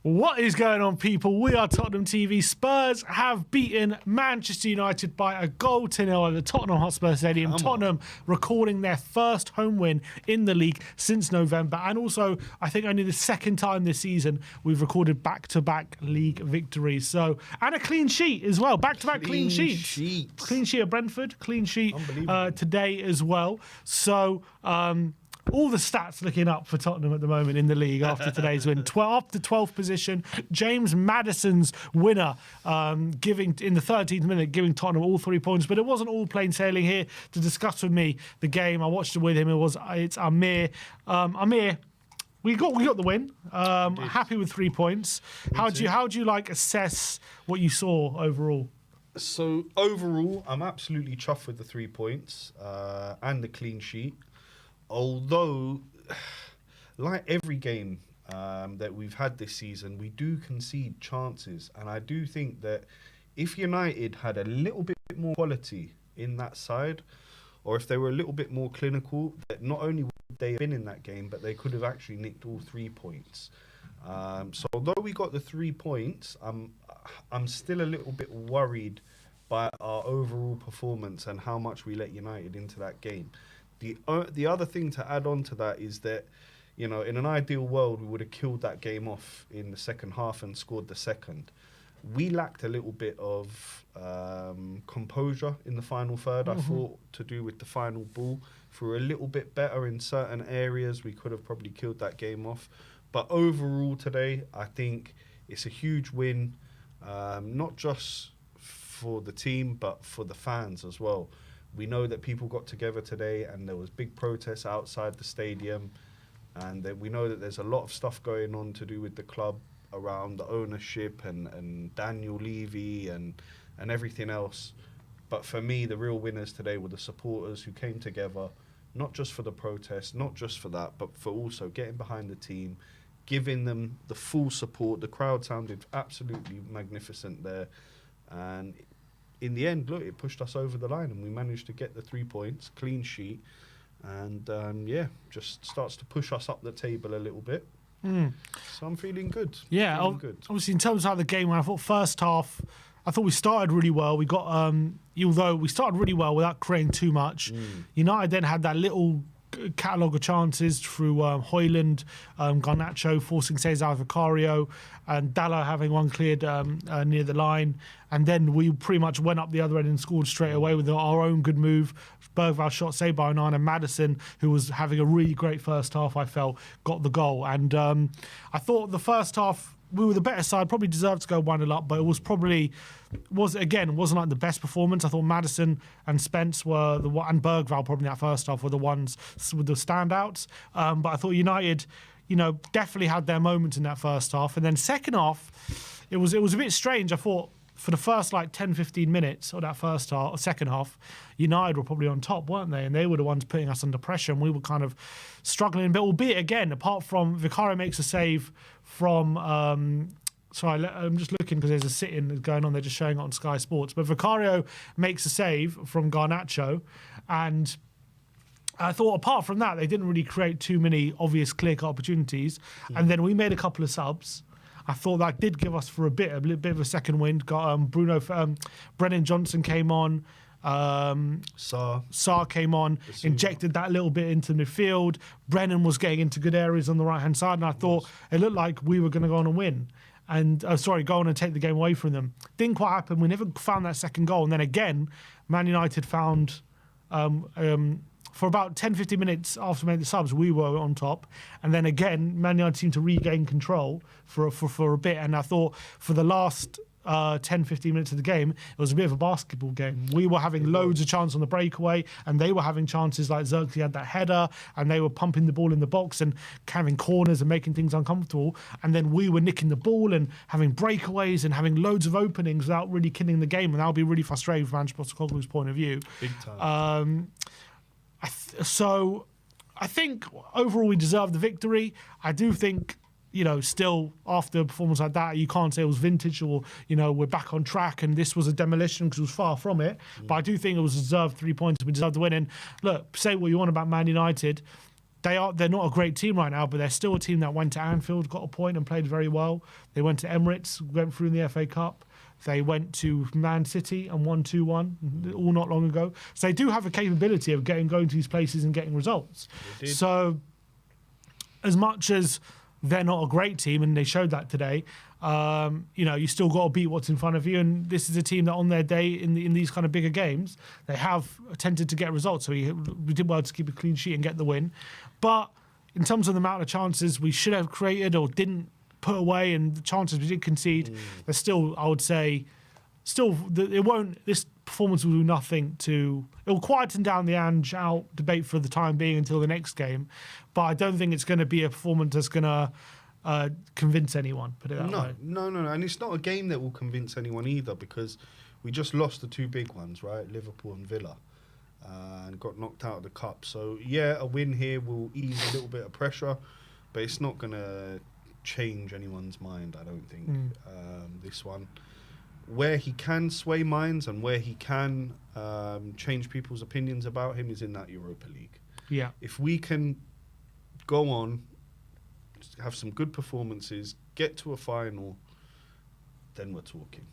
What is going on, people? We are Tottenham TV. Spurs have beaten Manchester United by a goal to nil at the Tottenham Hotspur Stadium. Tottenham recording their first home win in the league since November. And also, I think only the second time this season we've recorded back-to-back league victories. So, and a clean sheet as well. Back-to-back clean sheets. Clean sheet at Brentford. Clean sheet today as well. So, all the stats looking up for Tottenham at the moment in the league after today's win. Up to 12th position. James Maddison's winner, giving in the 13th minute, giving Tottenham all 3 points. But it wasn't all plain sailing. Here to discuss with me the game, I watched it with him. It's Amir. Amir, we got the win. Happy with 3 points. How do you like assess what you saw overall? So overall, I'm absolutely chuffed with the 3 points and the clean sheet. Although, like every game that we've had this season, we do concede chances. And I do think that if United had a little bit more quality in that side, or if they were a little bit more clinical, that not only would they have been in that game, but they could have actually nicked all 3 points. So although we got the 3 points, I'm still a little bit worried by our overall performance and how much we let United into that game. The other thing to add on to that is that, you know, in an ideal world, we would have killed that game off in the second half and scored the second. We lacked a little bit of composure in the final third, I thought, to do with the final ball. If we were a little bit better in certain areas, we could have probably killed that game off. But overall today, I think it's a huge win, not just for the team, but for the fans as well. We know that people got together today and there was big protests outside the stadium, and that we know that there's a lot of stuff going on to do with the club around the ownership and Daniel Levy and everything else. But for me, the real winners today were the supporters who came together, not just for the protests, not just for that, but for also getting behind the team, giving them the full support. The crowd sounded absolutely magnificent there. And in the end, look, it pushed us over the line and we managed to get the 3 points, clean sheet, and just starts to push us up the table a little bit. So I'm feeling good. Yeah, obviously in terms of how the game went, I thought first half, I thought we started really well. We got, although we started really well without creating too much, United then had that little catalogue of chances through Højlund, Garnacho forcing saves out of Vicario, and Dalla having one cleared near the line. And then we pretty much went up the other end and scored straight away with our own good move. Bergvall shot saved by Natan, and Maddison, who was having a really great first half, I felt, got the goal. And I thought the first half, we were the better side, probably deserved to go 1-0 up, but it wasn't like the best performance. I thought Maddison and Spence and Bergvall probably in that first half were the ones with the standouts. But I thought United, definitely had their moments in that first half. And then second half, it was a bit strange. I thought for the first 10-15 minutes of that first half, or second half, United were probably on top, weren't they? And they were the ones putting us under pressure, and we were kind of struggling. But albeit, again, apart from Vicario makes a save from... sorry, I'm just looking because there's a sit-in going on. They're just showing it on Sky Sports. But Vicario makes a save from Garnacho, and I thought apart from that, they didn't really create too many obvious clear-cut opportunities. And then we made a couple of subs. I thought that did give us for a bit of a second wind. Got Brennan Johnson came on. Sarr came on, injected that little bit into midfield. Brennan was getting into good areas on the right-hand side, and I thought it looked like we were going to go on and win. And go on and take the game away from them. Didn't quite happen. We never found that second goal. And then again, Man United found... for about 10-15 minutes after making the subs, we were on top. And then again, Man United seemed to regain control for a bit. And I thought for the last 10-15 minutes of the game, it was a bit of a basketball game. We were having loads of chances on the breakaway, and they were having chances like Zirkzee had that header, and they were pumping the ball in the box and having corners and making things uncomfortable. And then we were nicking the ball and having breakaways and having loads of openings without really killing the game. And that would be really frustrating from Ange Postecoglou's point of view. Big time. So I think overall we deserve the victory. I do think, still after a performance like that, you can't say it was vintage or, we're back on track and this was a demolition, because it was far from it. But I do think it was deserved 3 points. We deserved the win. And look, say what you want about Man United. they're not a great team right now, but they're still a team that went to Anfield, got a point, and played very well. They went to Emirates, went through in the FA Cup. They went to Man City and won 2-1, all not long ago. So they do have a capability of going to these places and getting results. So as much as they're not a great team, and they showed that today, you still got to beat what's in front of you. And this is a team that on their day in these kind of bigger games, they have tended to get results. So we did well to keep a clean sheet and get the win. But in terms of the amount of chances we should have created or didn't put away, and the chances we did concede, they're still, I would say, this performance will do nothing to... It will quieten down the Ange out debate for the time being until the next game, but I don't think it's going to be a performance that's going to convince anyone, put it that way. No. And it's not a game that will convince anyone either, because we just lost the two big ones, right? Liverpool and Villa, and got knocked out of the Cup. So, yeah, a win here will ease a little bit of pressure, but it's not going to change anyone's mind, I don't think, this one. Where he can sway minds and where he can change people's opinions about him is in that Europa League. Yeah. If we can go on, have some good performances, get to a final, then we're talking.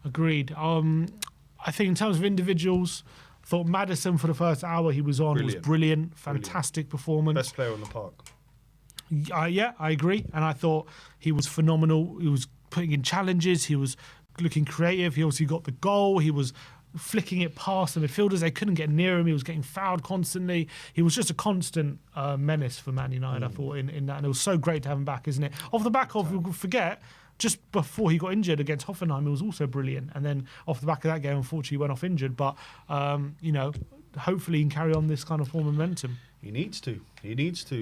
Agreed. I think in terms of individuals, I thought Maddison for the first hour he was on was brilliant. Fantastic performance. Best player on the park. Yeah, I agree. And I thought he was phenomenal. He was putting in challenges. He was looking creative. He also got the goal. He was flicking it past the midfielders. They couldn't get near him. He was getting fouled constantly. He was just a constant menace for Man United, I thought, in that. And it was so great to have him back, isn't it? Off the back of, we'll forget, just before he got injured against Hoffenheim, he was also brilliant. And then off the back of that game, unfortunately, he went off injured. But, hopefully he can carry on this kind of form of momentum. He needs to.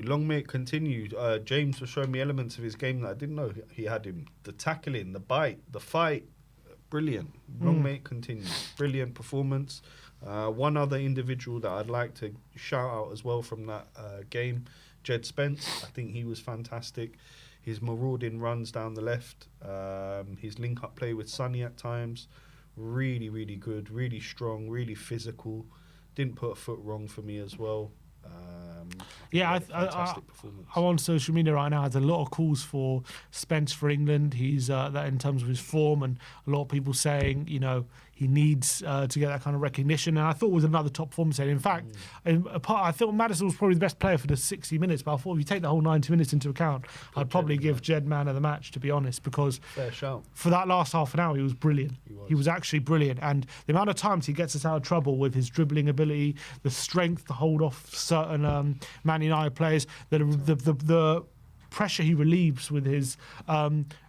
Long may it continue. James was showing me elements of his game that I didn't know he had him. The tackling, the bite, the fight. Brilliant. Long may it continue. Brilliant performance. One other individual that I'd like to shout out as well from that game, Jed Spence. I think he was fantastic. His marauding runs down the left, his link-up play with Sonny at times, really, really good, really strong, really physical. Didn't put a foot wrong for me as well. Fantastic performance. I'm on social media right now. Has a lot of calls for Spence for England. He's that in terms of his form, and a lot of people saying he needs to get that kind of recognition. And I thought it was another top performance. In fact, I thought Maddison was probably the best player for the 60 minutes. But I thought if you take the whole 90 minutes into account, I'd probably give Jed man of the match, to be honest, because fair shout. For that last half an hour, he was brilliant. He was actually brilliant, and the amount of times he gets us out of trouble with his dribbling ability, the strength to hold off certain Man United players, the pressure he relieves with his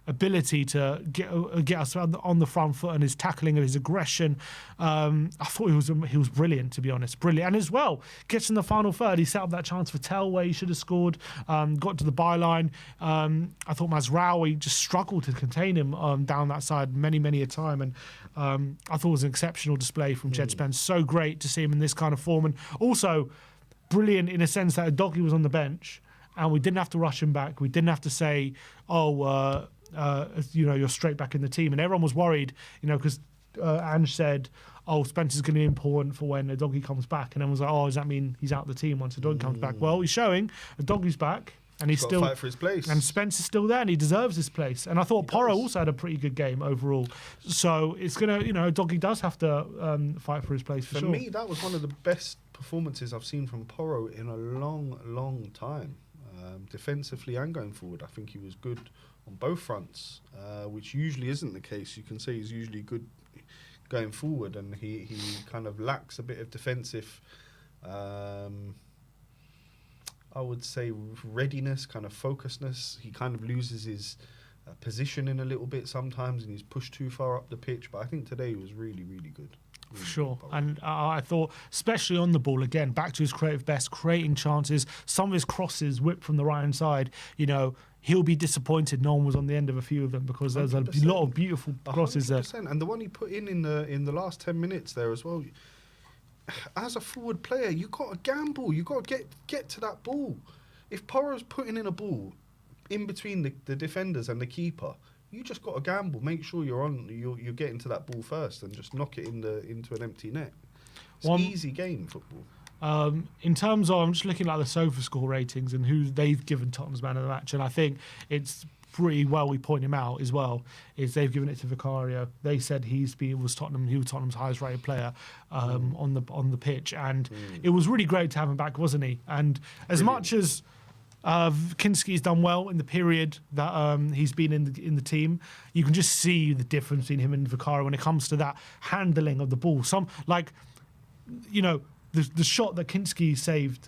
ability to get us on the front foot, and his tackling and his aggression. I thought he was brilliant, to be honest. Brilliant. And as well, gets in the final third, he set up that chance for Tell where he should have scored, got to the byline. I thought Mazraoui just struggled to contain him down that side many a time. And I thought it was an exceptional display from Jed Spence. So great to see him in this kind of form. And also brilliant in a sense that Udogie was on the bench, and we didn't have to rush him back. We didn't have to say, you're straight back in the team. And everyone was worried, because Ange said, Spencer's going to be important for when Udogie comes back. And then was like, does that mean he's out of the team once Udogie comes back? Well, he's showing Udogie's back, and he's still fight for his place. And Spencer's still there, and he deserves his place. And I thought Porro also had a pretty good game overall. So it's going to, Udogie does have to fight for his place for sure. For me, that was one of the best performances I've seen from Porro in a long time. Defensively and going forward, I think he was good on both fronts, which usually isn't the case. You can say he's usually good going forward, and he kind of lacks a bit of defensive, I would say, readiness, kind of focusedness. He kind of loses his positioning a little bit sometimes, and he's pushed too far up the pitch. But I think today he was really, really good. For sure. And I thought, especially on the ball, again, back to his creative best, creating chances. Some of his crosses whipped from the right-hand side, he'll be disappointed no one was on the end of a few of them, because there's a lot of beautiful crosses 100%. There. And the one he put in the last 10 minutes there as well, as a forward player, you've got to gamble. You've got to get to that ball. If Porro's putting in a ball in between the defenders and the keeper, you just got to gamble. Make sure you're getting to that ball first, and just knock it into an empty net. It's an easy game, football. In terms of, I'm just looking at the SofaScore ratings and who they've given Tottenham's man of the match, and I think it's pretty well we point him out as well, is they've given it to Vicario. They said he was Tottenham's highest rated player on the pitch, and it was really great to have him back, wasn't he? And as much as Kinski's done well in the period that he's been in the team, you can just see the difference between him and Vicario when it comes to that handling of the ball. The shot that Kinski saved,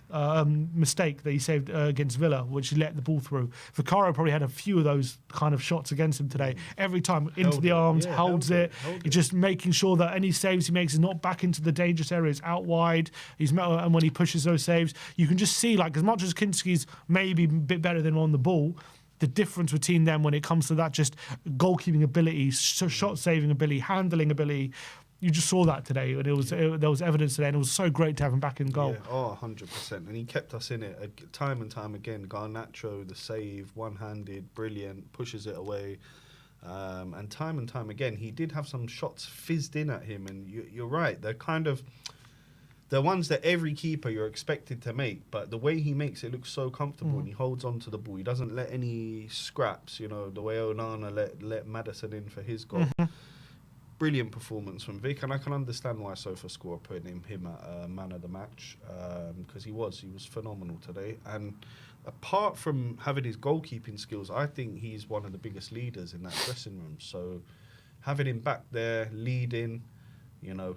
mistake that he saved against Villa, which he let the ball through. Vicario probably had a few of those kind of shots against him today. Every time into the arms, holds it. He's just making sure that any saves he makes is not back into the dangerous areas, out wide. And when he pushes those saves, you can just see, like, as much as Kinski's maybe a bit better than on the ball, the difference between them when it comes to that just goalkeeping ability, shot saving ability, handling ability. You just saw that today, and there was evidence today, and it was so great to have him back in goal. Yeah, 100%. And he kept us in it time and time again. Garnacho, the save, one-handed, brilliant, pushes it away. And time again, he did have some shots fizzed in at him, and you're right. They're ones that every keeper you're expected to make, but the way he makes it look so comfortable and he holds on to the ball, he doesn't let any scraps, the way Onana let Maddison in for his goal. Brilliant performance from Vic, and I can understand why SofaScore put him at man of the match, because he was phenomenal today. And apart from having his goalkeeping skills, I think he's one of the biggest leaders in that dressing room. So having him back there leading,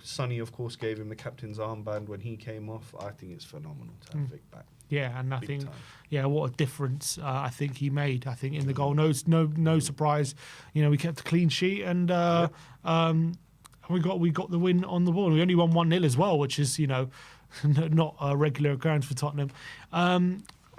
Sonny of course gave him the captain's armband when he came off. I think it's phenomenal to have Vic back. Yeah, and I think, what a difference I think he made. I think in the goal, no surprise. We kept a clean sheet, and we got the win on the ball. We only won 1-0 as well, which is not a regular occurrence for Tottenham.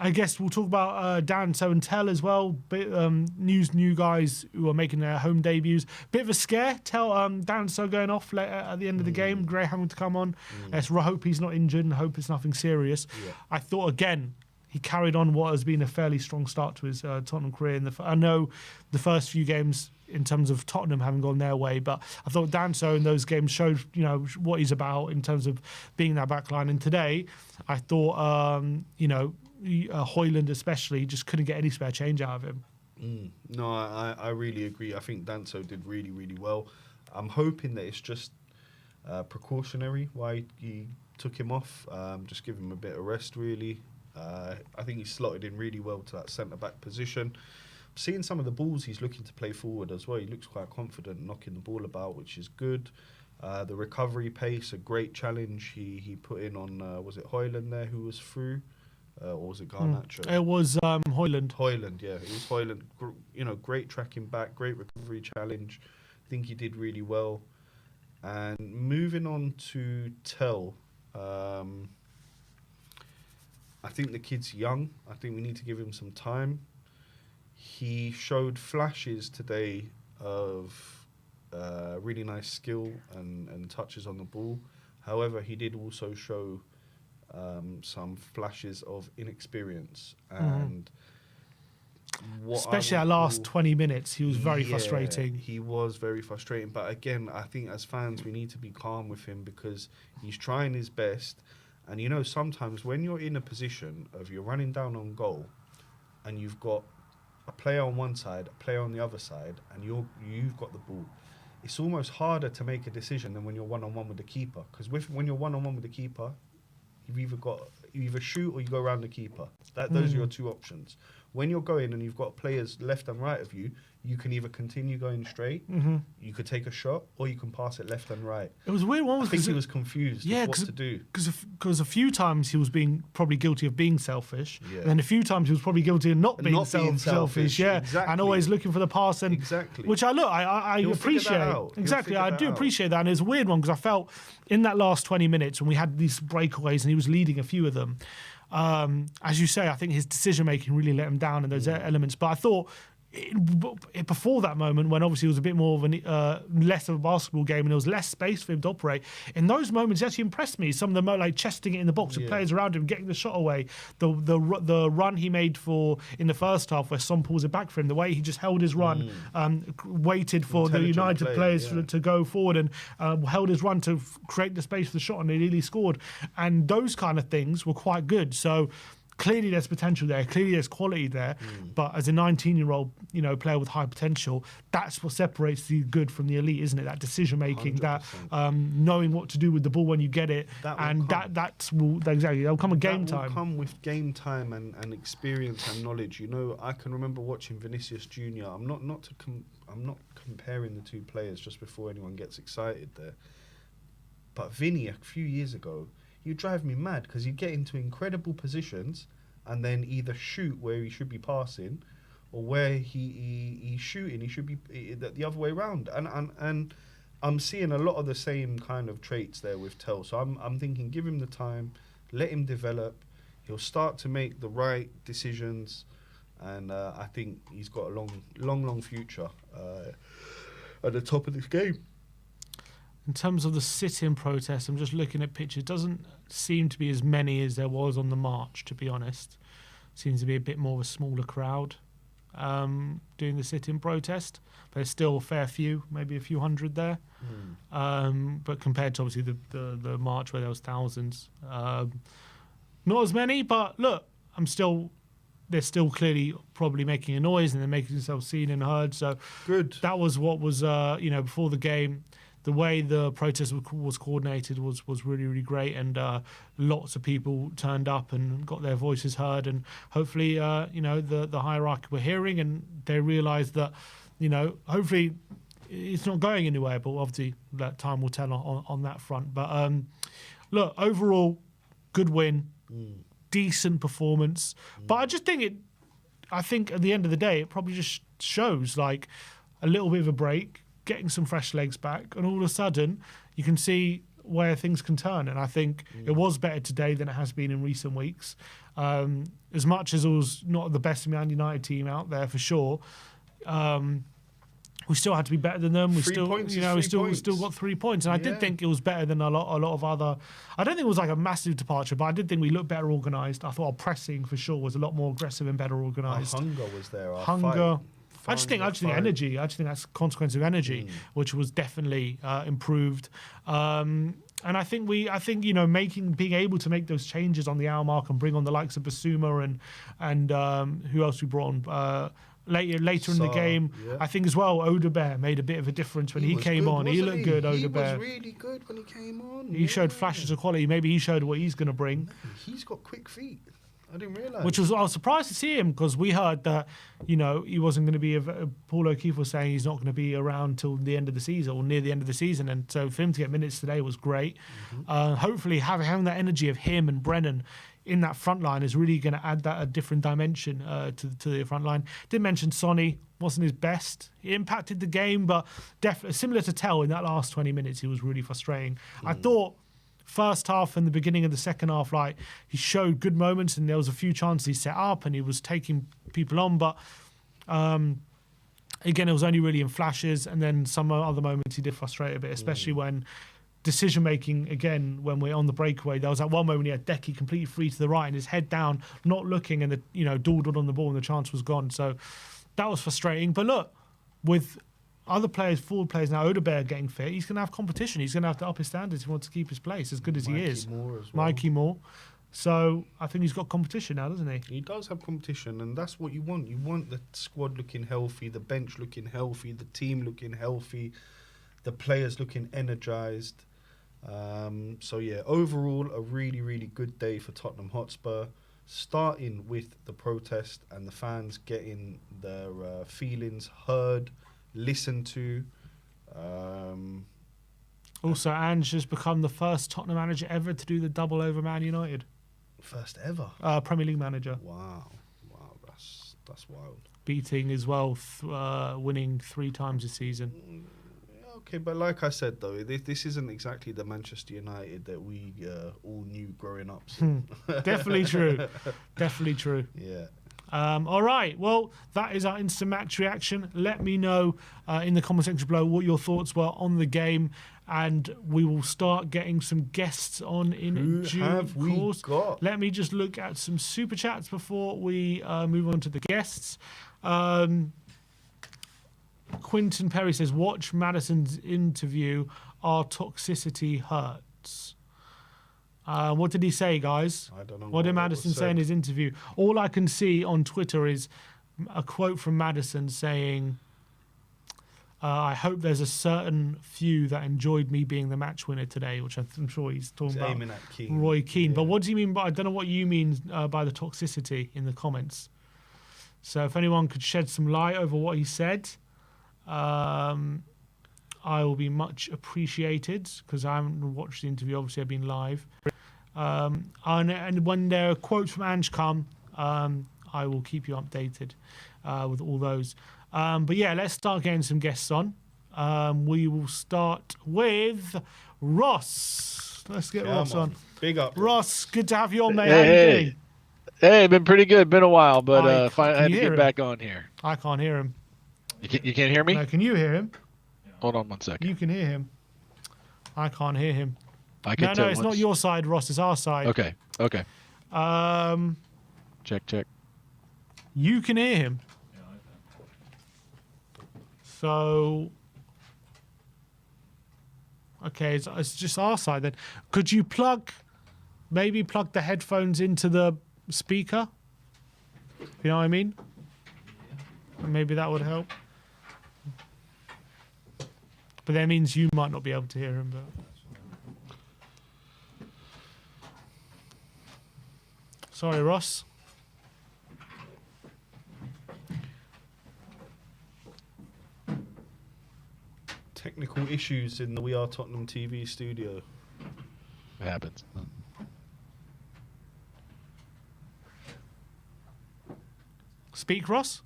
I guess we'll talk about Dan, So and Tell as well. New guys who are making their home debuts. Bit of a scare. Dan So going off at the end of the game. Gray having to come on. Let's hope he's not injured and hope it's nothing serious. Yeah. I thought again he carried on what has been a fairly strong start to his Tottenham career. I know the first few games in terms of Tottenham haven't gone their way, but I thought Dan So in those games showed what he's about in terms of being that back line. And today I thought Højlund especially just couldn't get any spare change out of him. No, I really agree. I think Danso did really, really well. I'm hoping that it's just precautionary why he took him off. Just give him a bit of rest, really. I think he slotted in really well to that centre-back position. Seeing some of the balls he's looking to play forward as well. He looks quite confident knocking the ball about, which is good. The recovery pace, a great challenge he put in on, was it Højlund there who was through? Or was it Garnacho? It was Højlund. Højlund, yeah. It was Højlund. Great tracking back, great recovery challenge. I think he did really well. And moving on to Tell, I think the kid's young. I think we need to give him some time. He showed flashes today of really nice skill and touches on the ball. However, he did also show some flashes of inexperience, and especially that last 20 minutes he was very frustrating. He was very frustrating, but again, I think as fans we need to be calm with him because he's trying his best. And sometimes when you're in a position of you're running down on goal and you've got a player on one side, a player on the other side, and you've got the ball, it's almost harder to make a decision than when you're one-on-one with the keeper, because when you're one-on-one with the keeper, you either shoot or you go around the keeper. Those are your two options. When you're going and you've got players left and right of you, you can either continue going straight, you could take a shot, or you can pass it left and right. It was a weird one. I think he was confused what to do. Because a few times he was being probably guilty of being selfish, and then a few times he was probably guilty of not being selfish. Yeah, exactly. And always looking for the pass. And which I appreciate. Exactly, I do appreciate that. And it's a weird one because I felt in that last 20 minutes when we had these breakaways and he was leading a few of them. As you say, I think his decision making really let him down in those elements. But I thought before that moment, when obviously it was a bit more of less of a basketball game and there was less space for him to operate, in those moments, he actually impressed me. Some of them, like chesting it in the box with players around him, getting the shot away. The run he made in the first half, where Son pulls it back for him, the way he just held his run, waited for the United players to go forward and held his run to create the space for the shot, and he nearly scored. And those kind of things were quite good. So clearly there's potential there. Clearly there's quality there. But as a 19-year-old, player with high potential, that's what separates the good from the elite, isn't it? That decision making, that knowing what to do with the ball when you get it, that'll come at game time. That will come with game time and experience and knowledge. I can remember watching Vinicius Junior. I'm not comparing the two players just before anyone gets excited there. But Vinny, a few years ago, you drive me mad because you get into incredible positions and then either shoot where he should be passing, or where he's shooting, he should be the other way around. And I'm seeing a lot of the same kind of traits there with Tel. So I'm thinking, give him the time, let him develop. He'll start to make the right decisions, and I think he's got a long future at the top of this game. In terms of the sit-in protest, I'm just looking at pictures. It doesn't seem to be as many as there was on the march, to be honest. Seems to be a bit more of a smaller crowd doing the sit-in protest. But there's still a fair few, maybe a few hundred there. But compared to obviously the march where there was thousands, not as many. But look, they're still clearly probably making a noise and they're making themselves seen and heard. So good. That was what was before the game. The way the protest was coordinated was really, really great, and lots of people turned up and got their voices heard, and hopefully, the hierarchy were hearing, and they realised that, hopefully it's not going anywhere, but obviously that time will tell on that front. But look, overall, good win, decent performance, but I just think I think at the end of the day, it probably just shows like a little bit of a break, getting some fresh legs back, and all of a sudden you can see where things can turn. And I think it was better today than it has been in recent weeks. As much as it was not the best Man United team out there for sure, we still had to be better than them. We still got 3 points, and I did think it was better than a lot of other. I don't think it was like a massive departure, but I did think we looked better organised. I thought our pressing for sure was a lot more aggressive and better organised. Our hunger was there. I just think energy. I just think that's a consequence of energy, which was definitely improved. And I think being able to make those changes on the hour mark and bring on the likes of Basuma and who else we brought on later in the game. Yeah. I think as well, Odebear made a bit of a difference when he came on. He looked good, Odebear. He was really good when he came on. He showed flashes of quality. Maybe he showed what he's going to bring. Man, he's got quick feet. I didn't realise. I was surprised to see him, because we heard that, he wasn't going to be, Paul O'Keefe was saying he's not going to be around till the end of the season or near the end of the season. And so for him to get minutes today was great. Hopefully having that energy of him and Brennan in that front line is really going to add a different dimension to the front line. Did mention Sonny wasn't his best. He impacted the game, but definitely similar to Tel in that last 20 minutes, he was really frustrating. I thought first half and the beginning of the second half, like, he showed good moments and there was a few chances he set up and he was taking people on, but again, it was only really in flashes, and then some other moments he did frustrate a bit, especially when decision making, again, when we're on the breakaway. There was that one moment he had Decky completely free to the right and his head down, not looking, and dawdled on the ball and the chance was gone. So that was frustrating. But look, with other players, forward players now, Odebear getting fit, he's going to have competition. He's going to have to up his standards if he wants to keep his place, as good as he is. Mikey Moore. So I think he's got competition now, doesn't he? He does have competition, and that's what you want. You want the squad looking healthy, the bench looking healthy, the team looking healthy, the players looking energised. Overall, a really, really good day for Tottenham Hotspur, starting with the protest and the fans getting their feelings heard, listened to. Also, Ange has become the first Tottenham manager ever to do the double over Man United. First ever? Premier League manager. Wow, that's wild. Beating as well, winning 3 times this season. Okay, but like I said, though, this isn't exactly the Manchester United that we all knew growing up. So. Definitely true. Definitely true. Yeah. All right. Well, that is our instant match reaction. Let me know in the comment section below what your thoughts were on the game, and we will start getting some guests on in due course. Let me just look at some super chats before we move on to the guests. Quinton Perry says, "Watch Maddison's interview. Our toxicity hurts." What did he say, guys? I don't know. What did Maddison say in his interview? All I can see on Twitter is a quote from Maddison saying, I hope there's a certain few that enjoyed me being the match winner today, which I'm sure he's talking about aiming at Keane. Roy Keane. Yeah. But what do you mean by, I don't know what you mean by the toxicity in the comments. So if anyone could shed some light over what he said, I will be much appreciated, because I haven't watched the interview. Obviously, I've been live. And when there are quotes from Ange come, I will keep you updated with all those. But yeah, let's start getting some guests on. We will start with Ross. Let's get Ross on. Big up, Ross. Good to have you on, mate. Hey, How you doing? Hey, been pretty good. Been a while, but I had to hear get him? back on here. I can't hear him. You can't hear me? No, can you hear him? Hold on 1 second. You can hear him. I can't hear him. I can No, it's not your side, Ross. It's our side. Okay. Check. You can hear him. So, okay, it's just our side then. Could you maybe plug the headphones into the speaker? You know what I mean? Maybe that would help. But that means you might not be able to hear him. But sorry, Ross. Technical issues in the We Are Tottenham TV studio. It happens. Speak, Ross?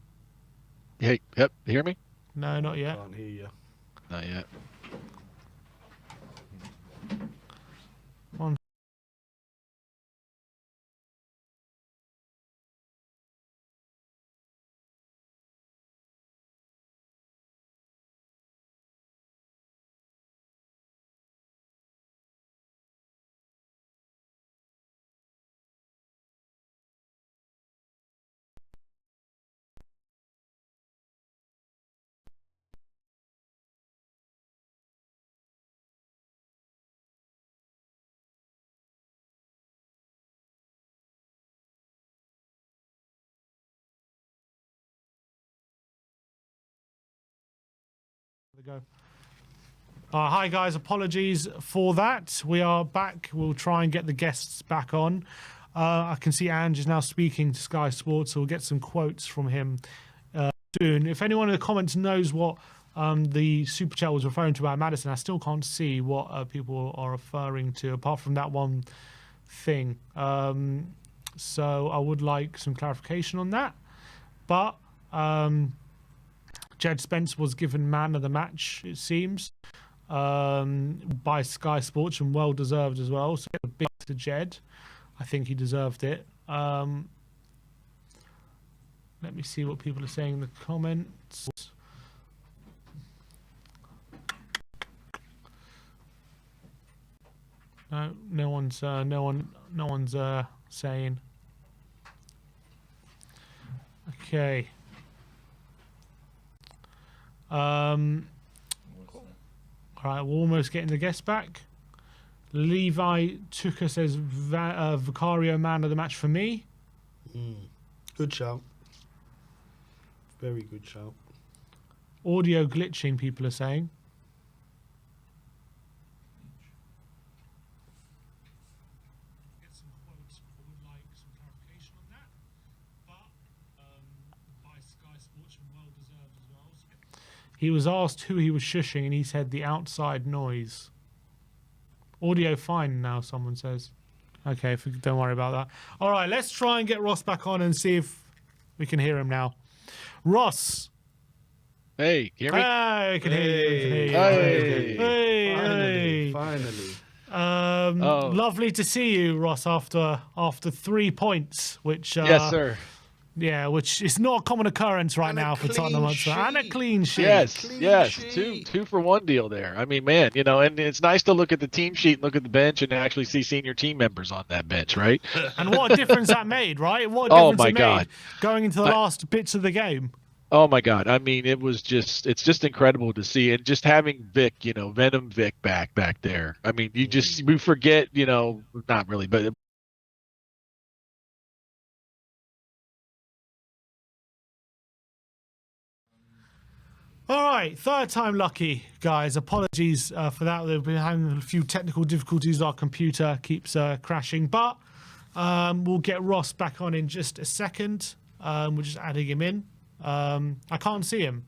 Hey, yep. You hear me? No, not yet. Can't hear you. Not yet. One. Go. Hi guys, apologies for that. We are back. We'll try and get the guests back on. I can see Ange is now speaking to Sky Sports, so we'll get some quotes from him soon. If anyone in the comments knows what the super chat was referring to about Maddison, I still can't see what people are referring to apart from that one thing. So I would like some clarification on that. But Jed Spence was given man of the match, it seems, by Sky Sports, and well deserved as well. So a big to Jed. I think he deserved it. Let me see what people are saying in the comments. No one's saying. Okay. All right, we're almost getting the guests back. Levi Tucker says Vicario man of the match for me. Good shout. Very good shout. Audio glitching, people are saying. Get some quotes. I would like some clarification on that. But by Sky Sports, and well deserved as well. He was asked who he was shushing, and he said the outside noise. Audio fine now, someone says. Okay, don't worry about that. All right, let's try and get Ross back on and see if we can hear him now. Ross. Hey, can you hear me? Hey, I can hear you. Hey. Finally. Lovely to see you, Ross, after 3 points, which Yes, sir. Yeah, which is not a common occurrence right And a now for Tottenham clean Hotspur. And a sheet. clean sheet. Yes, Clean yes, sheet. two for one deal there. I mean, man, and it's nice to look at the team sheet and look at the bench and actually see senior team members on that bench, right? And what a difference that made, right? What a Oh difference my it made God. going into the last bits of the game. Oh my God. I mean, it's just incredible to see. And just having Vic, Venom Vic back there. I mean, we forget, not really, but All right, third time lucky, guys. Apologies for that. We've been having a few technical difficulties. Our computer keeps crashing, but we'll get Ross back on in just a second. We're just adding him in. I can't see him.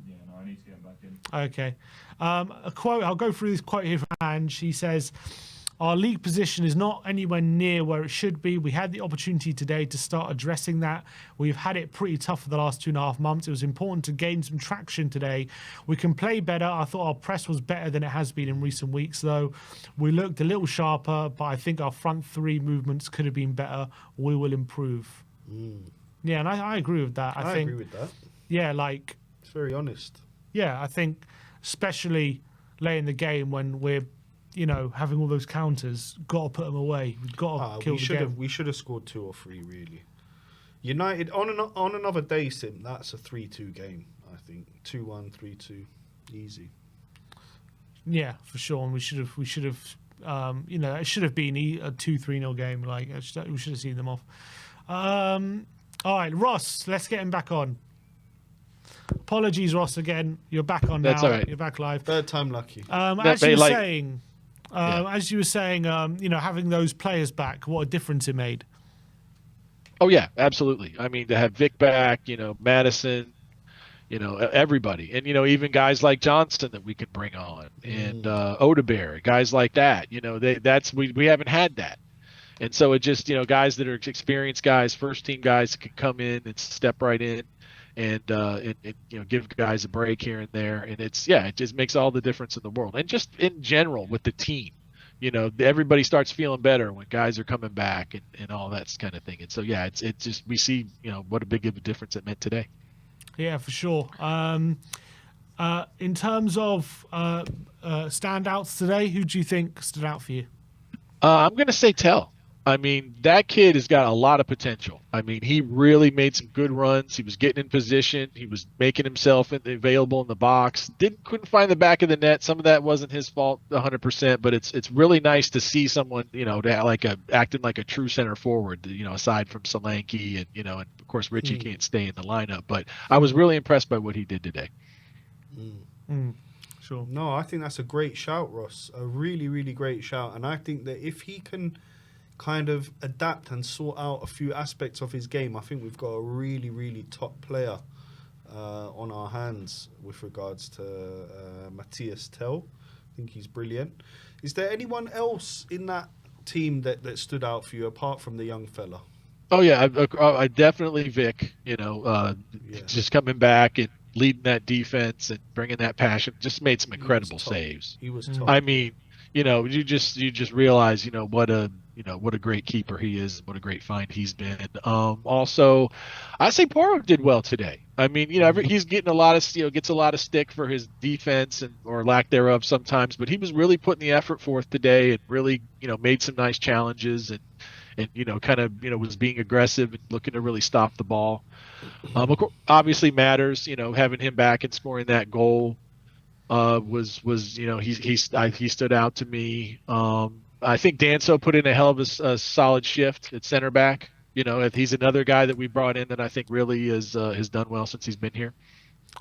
Yeah, no, I need to get back in. Okay. A quote. I'll go through this quote here from Ange. He says, "Our league position is not anywhere near where it should be. We had the opportunity today to start addressing that. We've had it pretty tough for the last 2.5 months. It was important to gain some traction today. We can play better. I thought our press was better than it has been in recent weeks, though. We looked a little sharper, but I think our front three movements could have been better. We will improve." Yeah, and I agree with that. I think, agree with that. yeah, like, It's very honest. yeah, I think especially late in the game when we're, having all those counters, got to put them away. We've got to kill the game. We should have scored 2 or 3, really. United, on another day, Sim, that's a 3-2 game, I think. 2-1, 3-2. Easy. Yeah, for sure. And we should have, it should have been a 2-3-0 game. Like, we should have seen them off. All right, Ross, let's get him back on. Apologies, Ross, again. You're back on now. That's all right. You're back live. Third time lucky. As you were saying, having those players back, what a difference it made. Oh yeah, absolutely. I mean, to have Vic back, Madison, everybody, and even guys like Johnston that we can bring on, and Odebear, guys like that. We haven't had that, and so it just guys that are experienced guys, first team guys can come in and step right in, and give guys a break here and there, and it just makes all the difference in the world, and just in general with the team. Everybody starts feeling better when guys are coming back and all that kind of thing. And so, yeah, it's just, we see, what a big of a difference it meant today. Yeah, for sure. In terms of standouts today, who do you think stood out for you? I'm going to say Tell. I mean, that kid has got a lot of potential. I mean, he really made some good runs. He was getting in position. He was making himself available in the box. Couldn't find the back of the net. Some of that wasn't his fault 100%, but it's really nice to see someone, acting like a true center forward, aside from Solanke and of course Richie can't stay in the lineup, but I was really impressed by what he did today. Sure. No, I think that's a great shout, Ross. A really, really great shout. And I think that if he can kind of adapt and sort out a few aspects of his game, I think we've got a really, really top player on our hands with regards to Matthias Tell. I think he's brilliant. Is there anyone else in that team that stood out for you apart from the young fella? Oh yeah, I definitely Vic. Just coming back and leading that defense and bringing that passion, just made some incredible saves. He was top. I mean, you just realize, what a great keeper he is, what a great find he's been. Also, I say Porro did well today. I mean, he's getting a lot of, gets a lot of stick for his defense or lack thereof sometimes, but he was really putting the effort forth today and really, made some nice challenges and kind of, was being aggressive and looking to really stop the ball. Obviously matters, having him back and scoring that goal. Was he stood out to me. I think Danso put in a hell of a solid shift at center back. He's another guy that we brought in that I think really has done well since he's been here.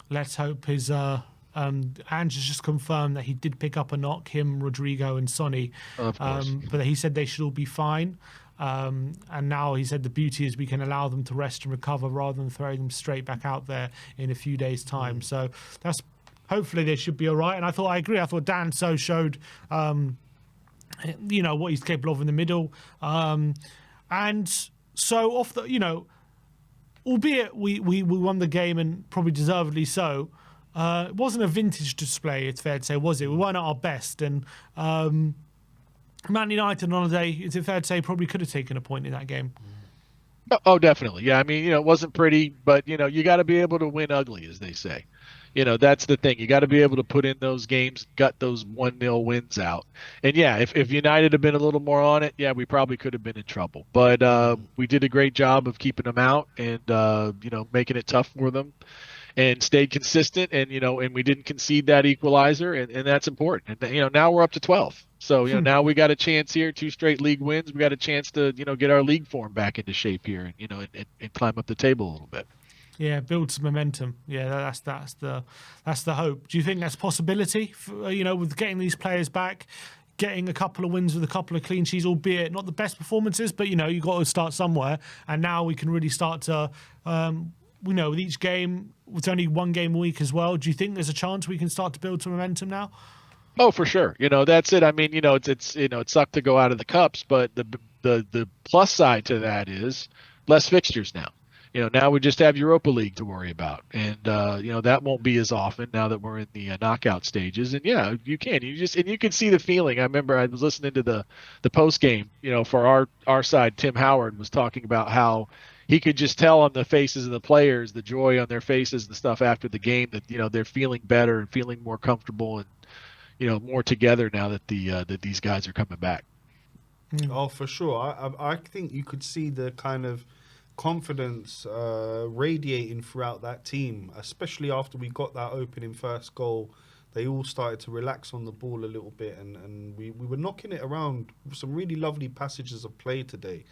Let's hope his Ange has just confirmed that he did pick up a knock, him, Rodrigo and Sonny. Of course. But he said they should all be fine. And now he said the beauty is we can allow them to rest and recover rather than throwing them straight back out there in a few days' time. So that's hopefully they should be all right. And I agree. I thought Dan So showed, what he's capable of in the middle. And so off the, albeit we won the game and probably deservedly so, it wasn't a vintage display, it's fair to say, was it? We weren't at our best. And Man United on a day, is it fair to say, probably could have taken a point in that game? Oh, definitely. Yeah, I mean, it wasn't pretty, but you got to be able to win ugly, as they say. That's the thing. You got to be able to put in those games, gut those 1-0 wins out. And yeah, if United had been a little more on it, yeah, we probably could have been in trouble. But we did a great job of keeping them out and making it tough for them and stayed consistent, and and we didn't concede that equalizer, and that's important. And now we're up to 12. So now we got a chance here, 2 straight league wins. We got a chance to get our league form back into shape here, and and climb up the table a little bit. Yeah, build some momentum. Yeah, that's the hope. Do you think that's a possibility? With getting these players back, getting a couple of wins with a couple of clean sheets, albeit not the best performances, but you've got to start somewhere. And now we can really start to, with each game, with only one game a week as well. Do you think there's a chance we can start to build some momentum now? Oh, for sure. That's it. I mean, it sucked to go out of the cups, but the plus side to that is less fixtures now. Now we just have Europa League to worry about, and that won't be as often now that we're in the knockout stages. And yeah, you can see the feeling. I remember I was listening to the post game. For our side, Tim Howard was talking about how he could just tell on the faces of the players, the joy on their faces, the stuff after the game, that they're feeling better and feeling more comfortable and more together now that that these guys are coming back. Oh, for sure. I think you could see the kind of confidence radiating throughout that team, especially after we got that opening first goal. They all started to relax on the ball a little bit, and we were knocking it around. Some really lovely passages of play today.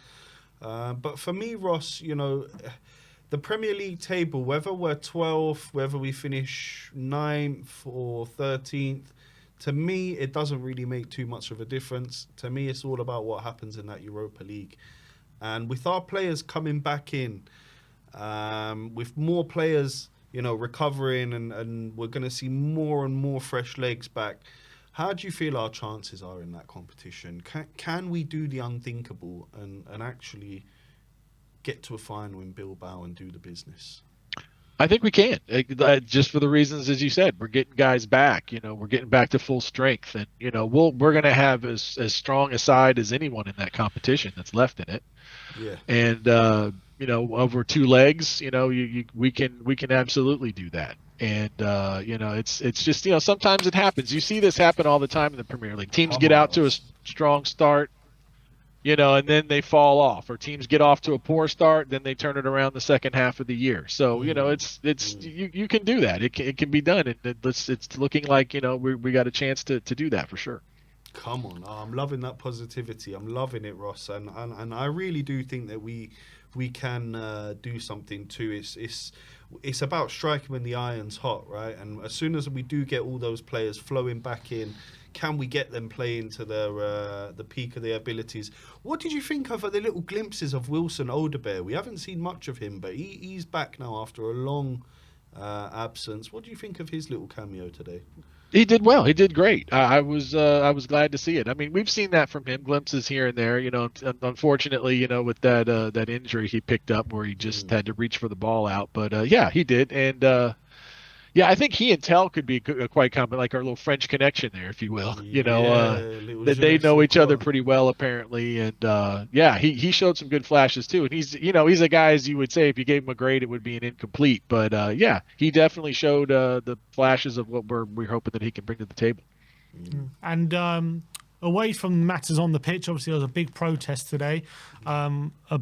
But for me, Ross, the Premier League table, whether we're 12th, whether we finish 9th or 13th, to me, it doesn't really make too much of a difference. To me, it's all about what happens in that Europa League. And with our players coming back in, with more players, recovering, and we're going to see more and more fresh legs back, how do you feel our chances are in that competition? Can we do the unthinkable and actually get to a final in Bilbao and do the business? I think we can, just for the reasons, as you said, we're getting guys back. We're getting back to full strength, and we're going to have as strong a side as anyone in that competition that's left in it. Yeah. And over 2 legs, we can absolutely do that. And it's just sometimes it happens. You see this happen all the time in the Premier League. Teams get out to a strong start, and then they fall off, or teams get off to a poor start, then they turn it around the second half of the year. So you can do that. It can be done, and it's looking like we got a chance to do that for sure. Come on, I'm loving that positivity. I'm loving it, Ross, and I really do think that we can do something too. It's about striking when the iron's hot, right? And as soon as we do get all those players flowing back in, can we get them playing to the peak of their abilities? What did you think of the little glimpses of Wilson Odebear? We haven't seen much of him, but he's back now after a long absence. What do you think of his little cameo today? He did well. He did great. I was glad to see it. I mean, we've seen that from him, glimpses here and there. Unfortunately, with that injury he picked up where he just had to reach for the ball out. But yeah, he did. And yeah, I think he and Tell could be quite common, like our little French connection there, if you will. That they know each other pretty well apparently, and yeah, he showed some good flashes too. And he's a guy, as you would say, if you gave him a grade, it would be an incomplete. But yeah, he definitely showed the flashes of what we're hoping that he can bring to the table. And away from matters on the pitch, obviously there was a big protest today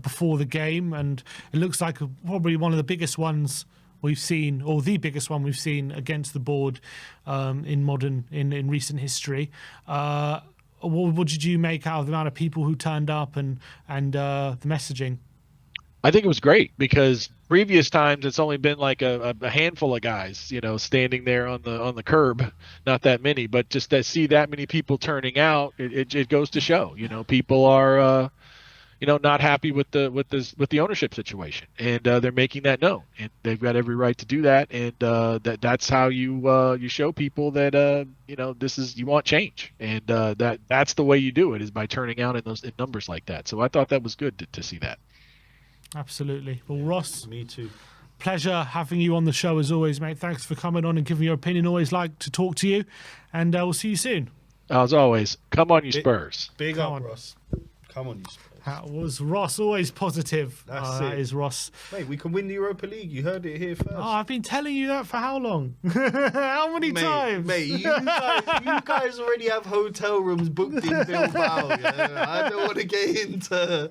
before the game, and it looks like probably one of the biggest ones we've seen, or the biggest one we've seen against the board in recent history. What did you make out of the amount of people who turned up and the messaging? I think it was great, because previous times it's only been like a handful of guys, standing there on the curb, not that many, but just to see that many people turning out, it goes to show, people are not happy with the ownership situation, and they're making that known, and they've got every right to do that. And that's how you show people that you want change, and that's the way you do it, is by turning out in numbers like that. So I thought that was good to see that. Absolutely. Well, Ross, me too. Pleasure having you on the show as always, mate. Thanks for coming on and giving your opinion. Always like to talk to you, and we'll see you soon. As always, come on, you Spurs. Big up, Ross. Come on, you Spurs. That was Ross, always positive. That's That it. is Ross. Mate, we can win the Europa League. You heard it here first. Oh, I've been telling you that for how long? How many times? Mate, you guys already have hotel rooms booked in Bilbao. I don't want to get into...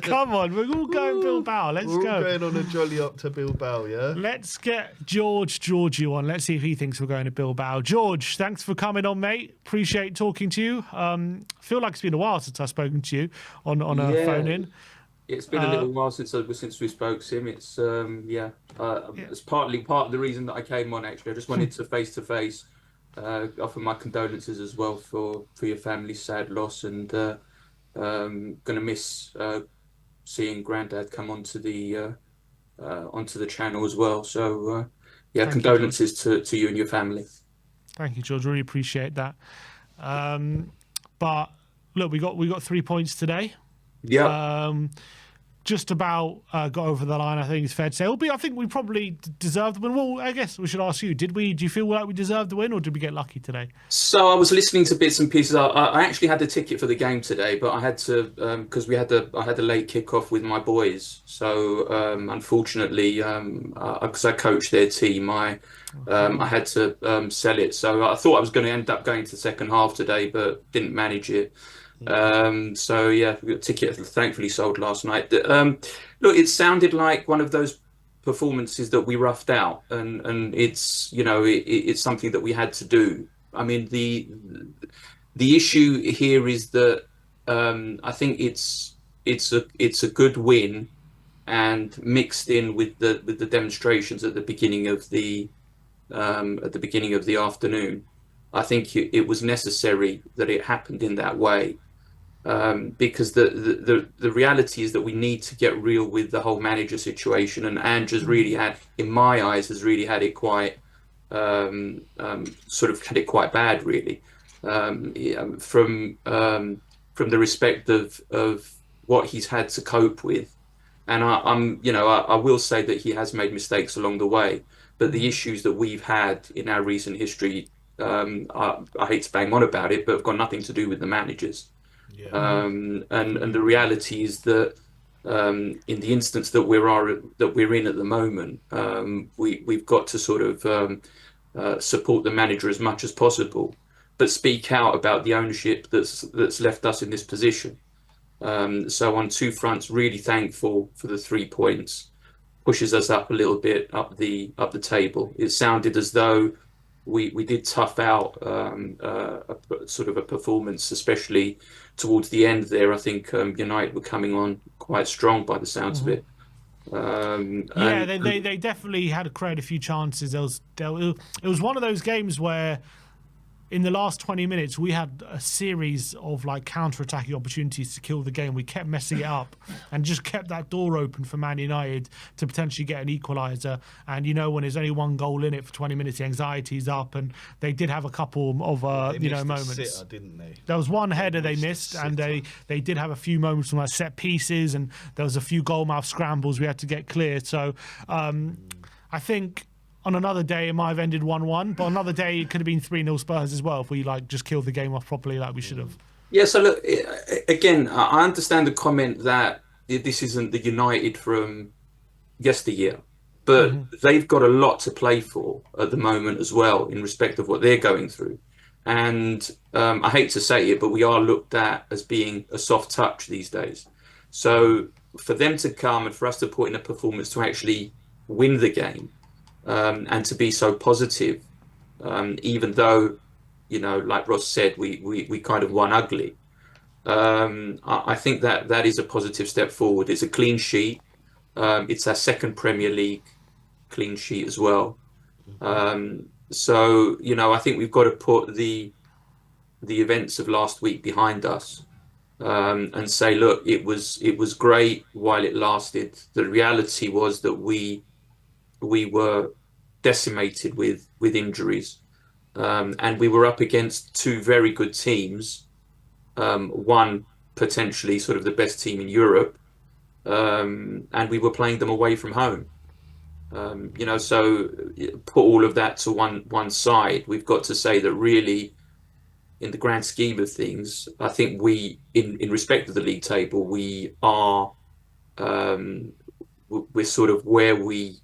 Come on, we're all going Bilbao. Let's We're go. all going on a jolly up to Bilbao, yeah? Let's get Georgiou on. Let's see if he thinks we're going to Bilbao. George, thanks for coming on, mate. Appreciate talking to you. Feel like it's been a while since I've spoken to you on a phone in. It's been a little while since we spoke, Sim. It's it's partly part of the reason that I came on. Actually, I just wanted to face offer my condolences as well for your family's sad loss, and gonna miss seeing Grandad come onto the channel as well. So condolences to you and your family. Thank you, George. Really appreciate that. But look, we got 3 points today. Yeah. Just about got over the line, I think it's fair to say. I think we probably deserved the win. Well, I guess we should ask you, do you feel like we deserved the win, or did we get lucky today? So I was listening to bits and pieces. I actually had the ticket for the game today, but I had to, because I had a late kickoff with my boys. So unfortunately, because I coached their team, I had to sell it. So I thought I was going to end up going to the second half today, but didn't manage it. So yeah, we got a ticket thankfully sold last night. Look, it sounded like one of those performances that we roughed out, and it's it's something that we had to do. I mean, the issue here is that I think it's a good win, and mixed in with the demonstrations at the beginning of the afternoon, I think it was necessary that it happened in that way. Because the reality is that we need to get real with the whole manager situation, and Ange has really had, in my eyes, had it quite quite bad, really, from the respect of what he's had to cope with. And I will say that he has made mistakes along the way, but the issues that we've had in our recent history, I hate to bang on about it, but have got nothing to do with the managers. Yeah. And the reality is that in the instance that we're in at the moment, we've got to sort of support the manager as much as possible, but speak out about the ownership that's left us in this position. So on two fronts, really thankful for the 3 points, pushes us up a little bit up the table. It sounded as though we did tough out sort of a performance, especially towards the end there. I think United were coming on quite strong by the sounds of it. They definitely had created a few chances. It was one of those games where in the last 20 minutes, we had a series of like counter-attacking opportunities to kill the game. We kept messing it up and just kept that door open for Man United to potentially get an equaliser. And when there's only one goal in it for 20 minutes, the anxiety's up. And they did have a couple of moments. Sitter, didn't they? There was one header they missed, and they did have a few moments from like set pieces, and there was a few goalmouth scrambles we had to get clear. So I think on another day, it might have ended 1-1, but another day, it could have been 3-0 Spurs as well if we just killed the game off properly like we should have. Yeah, so look, again, I understand the comment that this isn't the United from yesteryear, but they've got a lot to play for at the moment as well in respect of what they're going through. And I hate to say it, but we are looked at as being a soft touch these days. So for them to come and for us to put in a performance to actually win the game, and to be so positive, even though, like Ross said, we kind of won ugly. I think that is a positive step forward. It's a clean sheet. It's our second Premier League clean sheet as well. So I think we've got to put the events of last week behind us, and say, look, it was great while it lasted. The reality was that we were decimated with injuries, and we were up against two very good teams, one potentially sort of the best team in Europe, and we were playing them away from home. So put all of that to one side. We've got to say that really in the grand scheme of things, I think we, in respect of the league table, we are we're sort of where we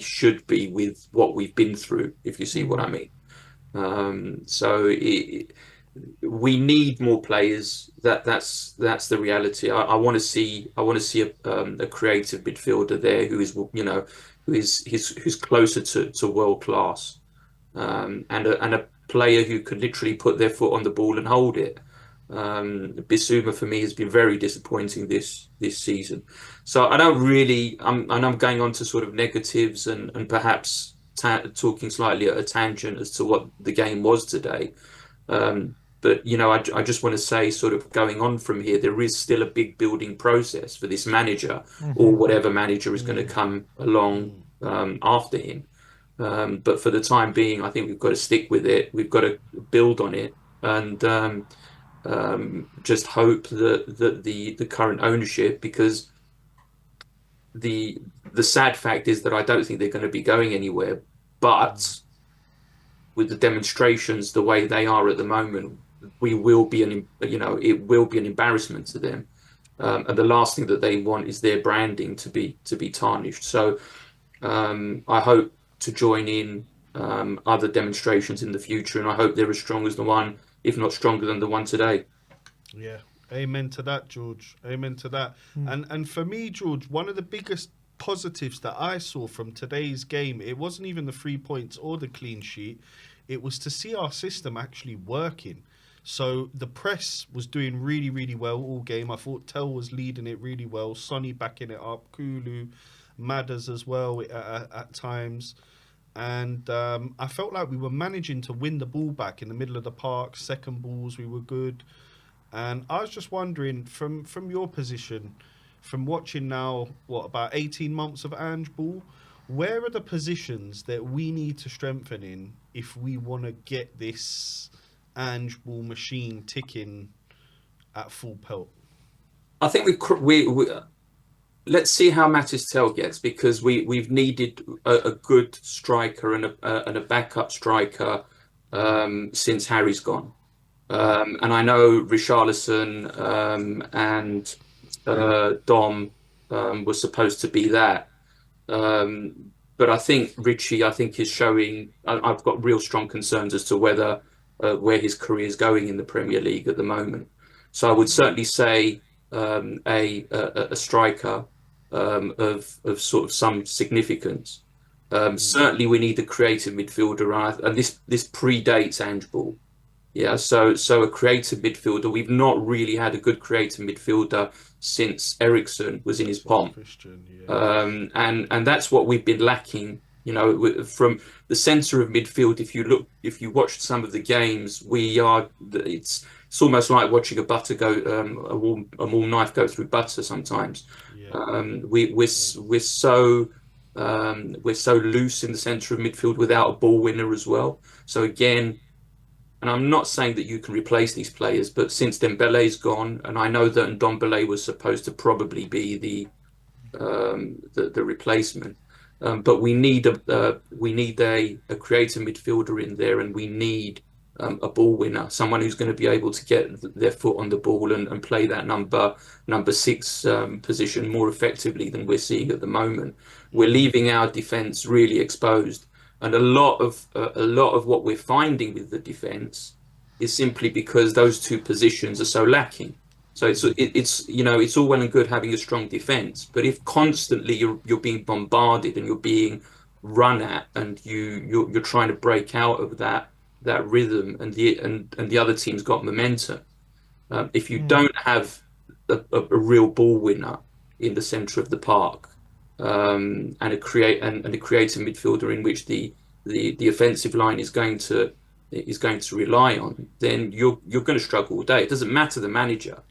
should be with what we've been through, if you see what I mean. We need more players. That's the reality. I want to see a creative midfielder there who is who's closer to world class, and a player who could literally put their foot on the ball and hold it. Bissouma for me has been very disappointing this season. So I don't really. I'm going on to sort of negatives and perhaps talking slightly at a tangent as to what the game was today. But I just want to say, sort of going on from here, there is still a big building process for this manager or whatever manager is going to come along after him. But for the time being, I think we've got to stick with it. We've got to build on it, and just hope that the current ownership, because the sad fact is that I don't think they're going to be going anywhere. But with the demonstrations the way they are at the moment, it will be an embarrassment to them, and the last thing that they want is their branding to be tarnished. So I hope to join in other demonstrations in the future, and I hope they're as strong as the one, if not stronger than the one today. Yeah, amen to that, George. Amen to that. And for me, George, one of the biggest positives that I saw from today's game, it wasn't even the 3 points or the clean sheet. It was to see our system actually working. So the press was doing really, really well all game. I thought Tell was leading it really well. Sonny backing it up. Kulu, Madders as well at times. And I felt like we were managing to win the ball back in the middle of the park. Second balls, we were good. And I was just wondering, from your position, from watching now, about 18 months of Ange Ball, where are the positions that we need to strengthen in if we want to get this Ange Ball machine ticking at full pelt? I think we let's see how Matis Tell gets, because we've needed a good striker and a backup striker since Harry's gone. And I know Richarlison and Dom was supposed to be that. But I think Richie, is showing. I've got real strong concerns as to whether where his career is going in the Premier League at the moment. So I would certainly say a striker of sort of some significance. Certainly, we need a creative midfielder, and this predates Ange Ball. Yeah, so a creative midfielder. We've not really had a good creative midfielder since Eriksen was in his pomp. And that's what we've been lacking. From the centre of midfield, if you watch some of the games, it's almost like watching a butter go, a warm knife go through butter sometimes. We're so loose in the centre of midfield without a ball winner as well. So again, and I'm not saying that you can replace these players, but since Dembele's gone, and I know that Ndombele was supposed to probably be the replacement, but we need a creative midfielder in there, and we need a ball winner, someone who's going to be able to get their foot on the ball and play that number 6 position more effectively than we're seeing at the moment. We're leaving our defence really exposed. And a lot of what we're finding with the defence is simply because those two positions are so lacking. So it's all well and good having a strong defence, but if constantly you're being bombarded and you're being run at, and you're trying to break out of that rhythm, and the other team's got momentum, if you don't have a real ball winner in the centre of the park, and a creative midfielder in which the offensive line is going to rely on, then you're going to struggle all day. It doesn't matter the manager.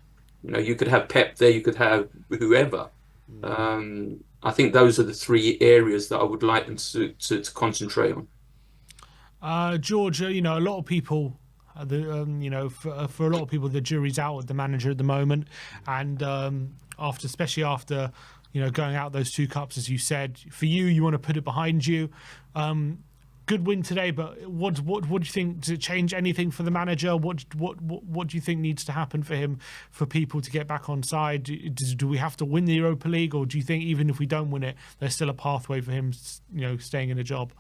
You could have Pep there, you could have whoever. I think those are the 3 areas that I would like them to concentrate on. George, a lot of people, for a lot of people, the jury's out with the manager at the moment, and especially after going out those 2 cups, as you said, for you want to put it behind you. good win today, but what do you think? Does it change anything for the manager? What do you think needs to happen for him, for people to get back on side? Do we have to win the Europa League, or do you think even if we don't win it, there's still a pathway for him, staying in a job?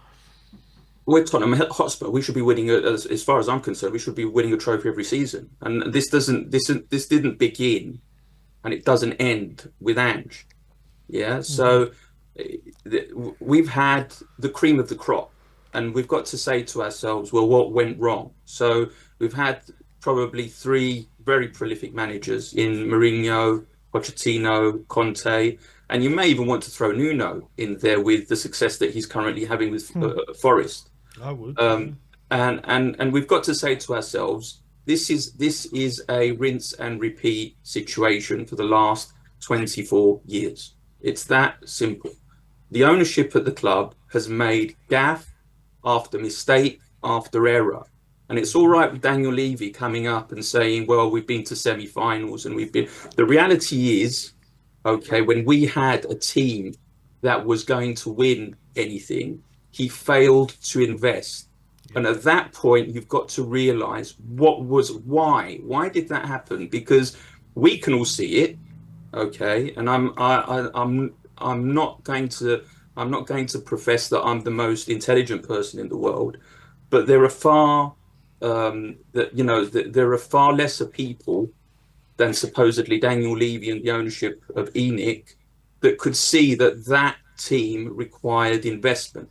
We're Tottenham Hotspur. We should be winning, as far as I'm concerned, we should be winning a trophy every season. And this didn't begin, and it doesn't end with Ange. Yeah, so we've had the cream of the crop, and we've got to say to ourselves, well, what went wrong? So we've had probably 3 very prolific managers in Mourinho, Pochettino, Conte, and you may even want to throw Nuno in there with the success that he's currently having with Forest. I would. And we've got to say to ourselves, this is a rinse and repeat situation for the last 24 years. It's that simple. The ownership at the club has made gaffe after mistake after error. And it's all right with Daniel Levy coming up and saying, well, we've been to semi-finals and we've been... The reality is, okay, when we had a team that was going to win anything, he failed to invest. And at that point, you've got to realize why did that happen? Because we can all see it, okay? And I'm not going to profess that I'm the most intelligent person in the world, but there are far there are far lesser people than supposedly Daniel Levy and the ownership of ENIC that could see that team required investment.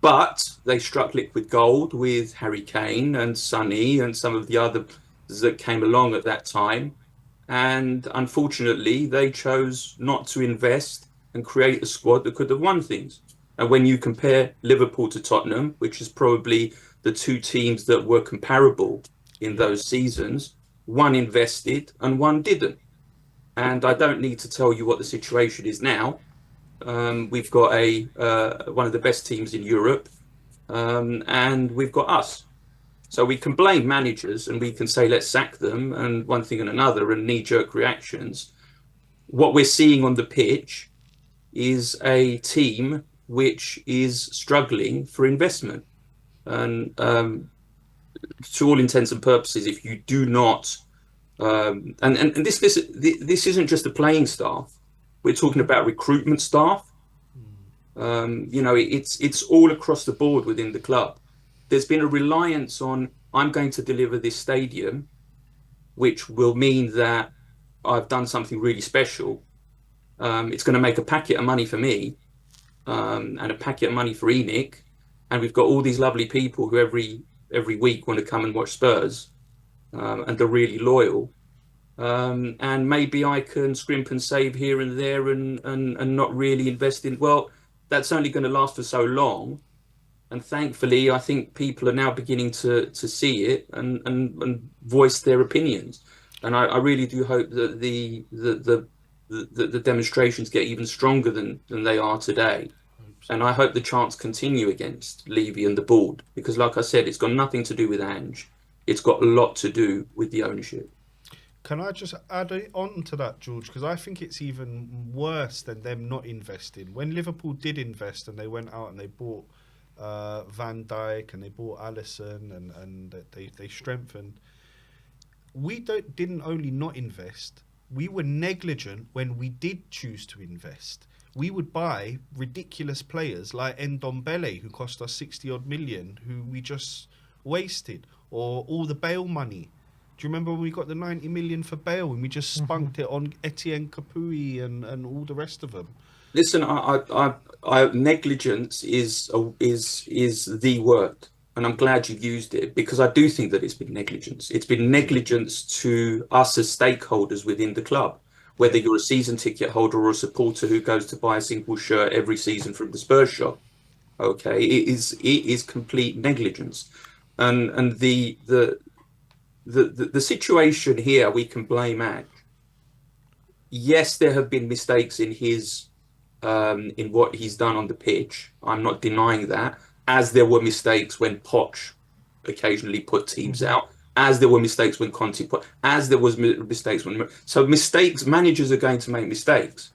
But they struck liquid gold with Harry Kane and Sonny and some of the others that came along at that time. And unfortunately, they chose not to invest and create a squad that could have won things. And when you compare Liverpool to Tottenham, which is probably the 2 teams that were comparable in those seasons, one invested and one didn't. And I don't need to tell you what the situation is now. We've got one of the best teams in Europe, and we've got us. So we can blame managers and we can say, let's sack them and one thing and another and knee-jerk reactions. What we're seeing on the pitch is a team which is struggling for investment. And to all intents and purposes, if you do not, and this isn't just the playing staff. We're talking about recruitment staff. It's all across the board within the club. There's been a reliance on, I'm going to deliver this stadium, which will mean that I've done something really special. It's going to make a packet of money for me, and a packet of money for ENIC. And we've got all these lovely people who every week want to come and watch Spurs, and they're really loyal. And maybe I can scrimp and save here and there and not really invest in... Well, that's only going to last for so long. And thankfully, I think people are now beginning to see it and voice their opinions. And I really do hope that the demonstrations get even stronger than they are today. And I hope the chants continue against Levy and the board, because like I said, it's got nothing to do with Ange. It's got a lot to do with the ownership. Can I just add on to that, George? Because I think it's even worse than them not investing. When Liverpool did invest and they went out and they bought Van Dijk and they bought Alisson and they strengthened, we didn't only not invest, we were negligent when we did choose to invest. We would buy ridiculous players like Ndombele, who cost us 60-odd million, who we just wasted, or all the Bale money. Do you remember when we got the 90 million for Bale and we just spunked it on Etienne Capoue and all the rest of them? Listen, negligence is the word, and I'm glad you used it, because I do think that it's been negligence. It's been negligence to us as stakeholders within the club, whether you're a season ticket holder or a supporter who goes to buy a single shirt every season from the Spurs shop. Okay, it is complete negligence, and the situation here, we can blame Ange. Yes, there have been mistakes in his in what he's done on the pitch. I'm not denying that. As there were mistakes when Poch occasionally put teams out, as there were mistakes when Conte put, as there was mistakes when. So mistakes, managers are going to make mistakes.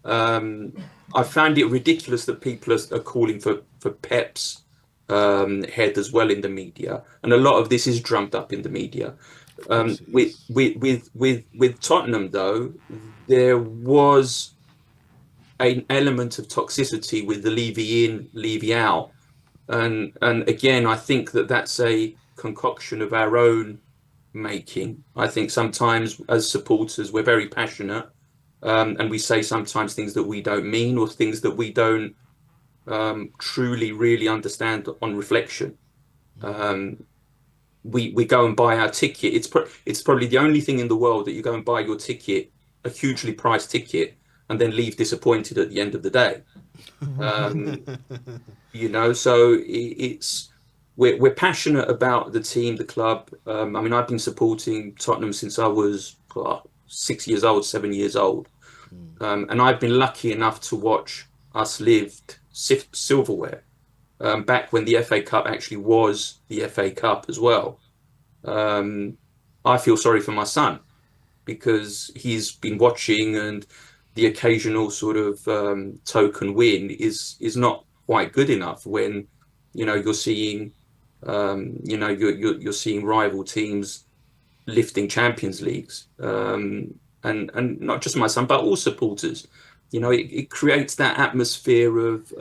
I found it ridiculous that people are calling for Pep's head as well in the media, and a lot of this is drummed up in the media. With Tottenham though, there was an element of toxicity with the Levy in, Levy out, and again, I think that's a concoction of our own making. I think sometimes as supporters we're very passionate, and we say sometimes things that we don't mean, or things that we don't truly really understand on reflection. We go and buy our ticket. It's probably the only thing in the world that you go and buy your ticket, a hugely priced ticket, and then leave disappointed at the end of the day. So we're passionate about the team, the club. I mean, I've been supporting Tottenham since I was 6 years old, 7 years old, and I've been lucky enough to watch us lift silverware. Back when the FA Cup actually was the FA Cup as well. I feel sorry for my son because he's been watching, and the occasional sort of token win is not quite good enough when you're seeing you're seeing rival teams lifting Champions Leagues, and not just my son but all supporters. It creates that atmosphere of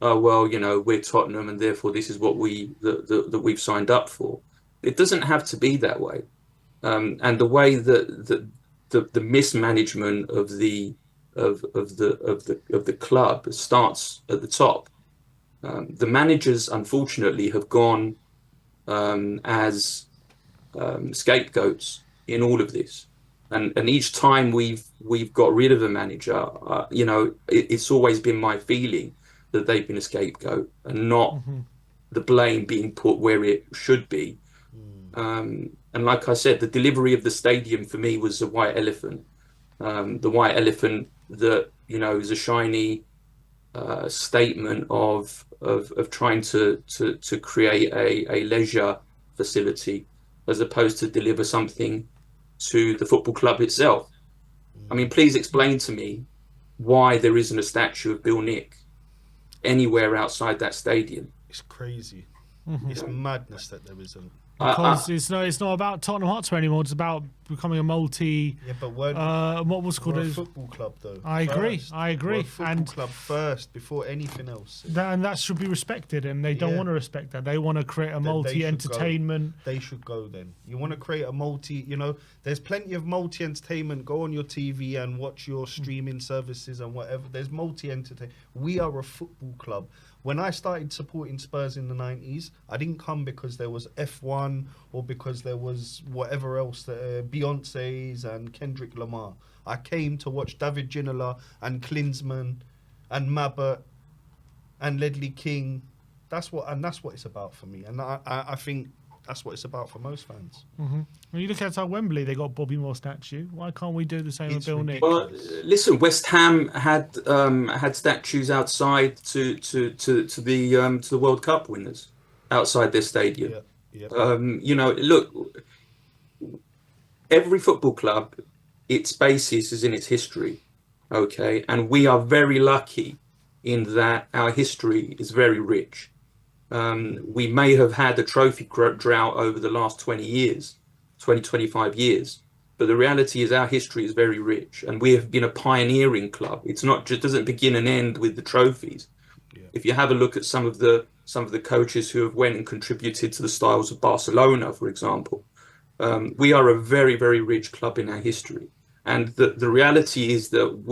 oh well, we're Tottenham and therefore this is what that we've signed up for. It doesn't have to be that way, and the way that the mismanagement of the club starts at the top. The managers, unfortunately, have gone as scapegoats in all of this, and each time we've got rid of a manager, it's always been my feeling that they've been a scapegoat and not the blame being put where it should be. And like I said, the delivery of the stadium for me was a white elephant. The white elephant that is a shiny statement of trying to create a leisure facility as opposed to deliver something to the football club itself. I mean, please explain to me why there isn't a statue of Bill Nick anywhere outside that stadium. It's crazy. It's madness that there isn't. Because it's not about Tottenham Hotspur anymore. It's about becoming a multi. Yeah, but what was called a football club, though. I agree. We're a football club first before anything else. That should be respected, and they don't want to respect that. They want to create a multi-entertainment. They should go then. You want to create a multi. There's plenty of multi-entertainment. Go on your TV and watch your streaming services and whatever. There's multi-entertainment. We are a football club. When I started supporting Spurs in the 90s, I didn't come because there was F1 or because there was whatever else, Beyonce's and Kendrick Lamar. I came to watch David Ginola and Klinsmann and Mabbott and Ledley King. That's what it's about for me. And I think that's what it's about for most fans. When you look outside Wembley, they got Bobby Moore statue. Why can't we do the same with Bill Nick? Well, listen, West Ham had statues outside to the World Cup winners outside their stadium. Yeah. Look, every football club, its basis is in its history, okay, and we are very lucky in that our history is very rich. We may have had a trophy drought over the last 25 years, but the reality is our history is very rich, and we have been a pioneering club. It's not just doesn't begin and end with the trophies. Yeah. If you have a look at some of the coaches who have went and contributed to the styles of Barcelona, for example, we are a very, very rich club in our history, and the reality is that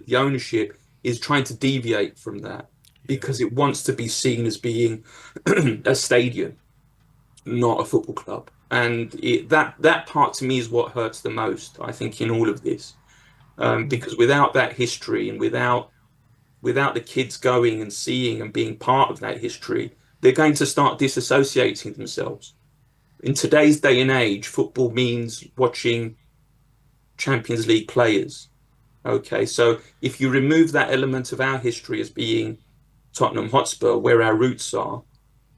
the ownership is trying to deviate from that. Because it wants to be seen as being a stadium, not a football club. And that part to me is what hurts the most, I think, in all of this. Because without that history and without the kids going and seeing and being part of that history, they're going to start disassociating themselves. In today's day and age, football means watching Champions League players. Okay, so if you remove that element of our history as being Tottenham Hotspur, where our roots are,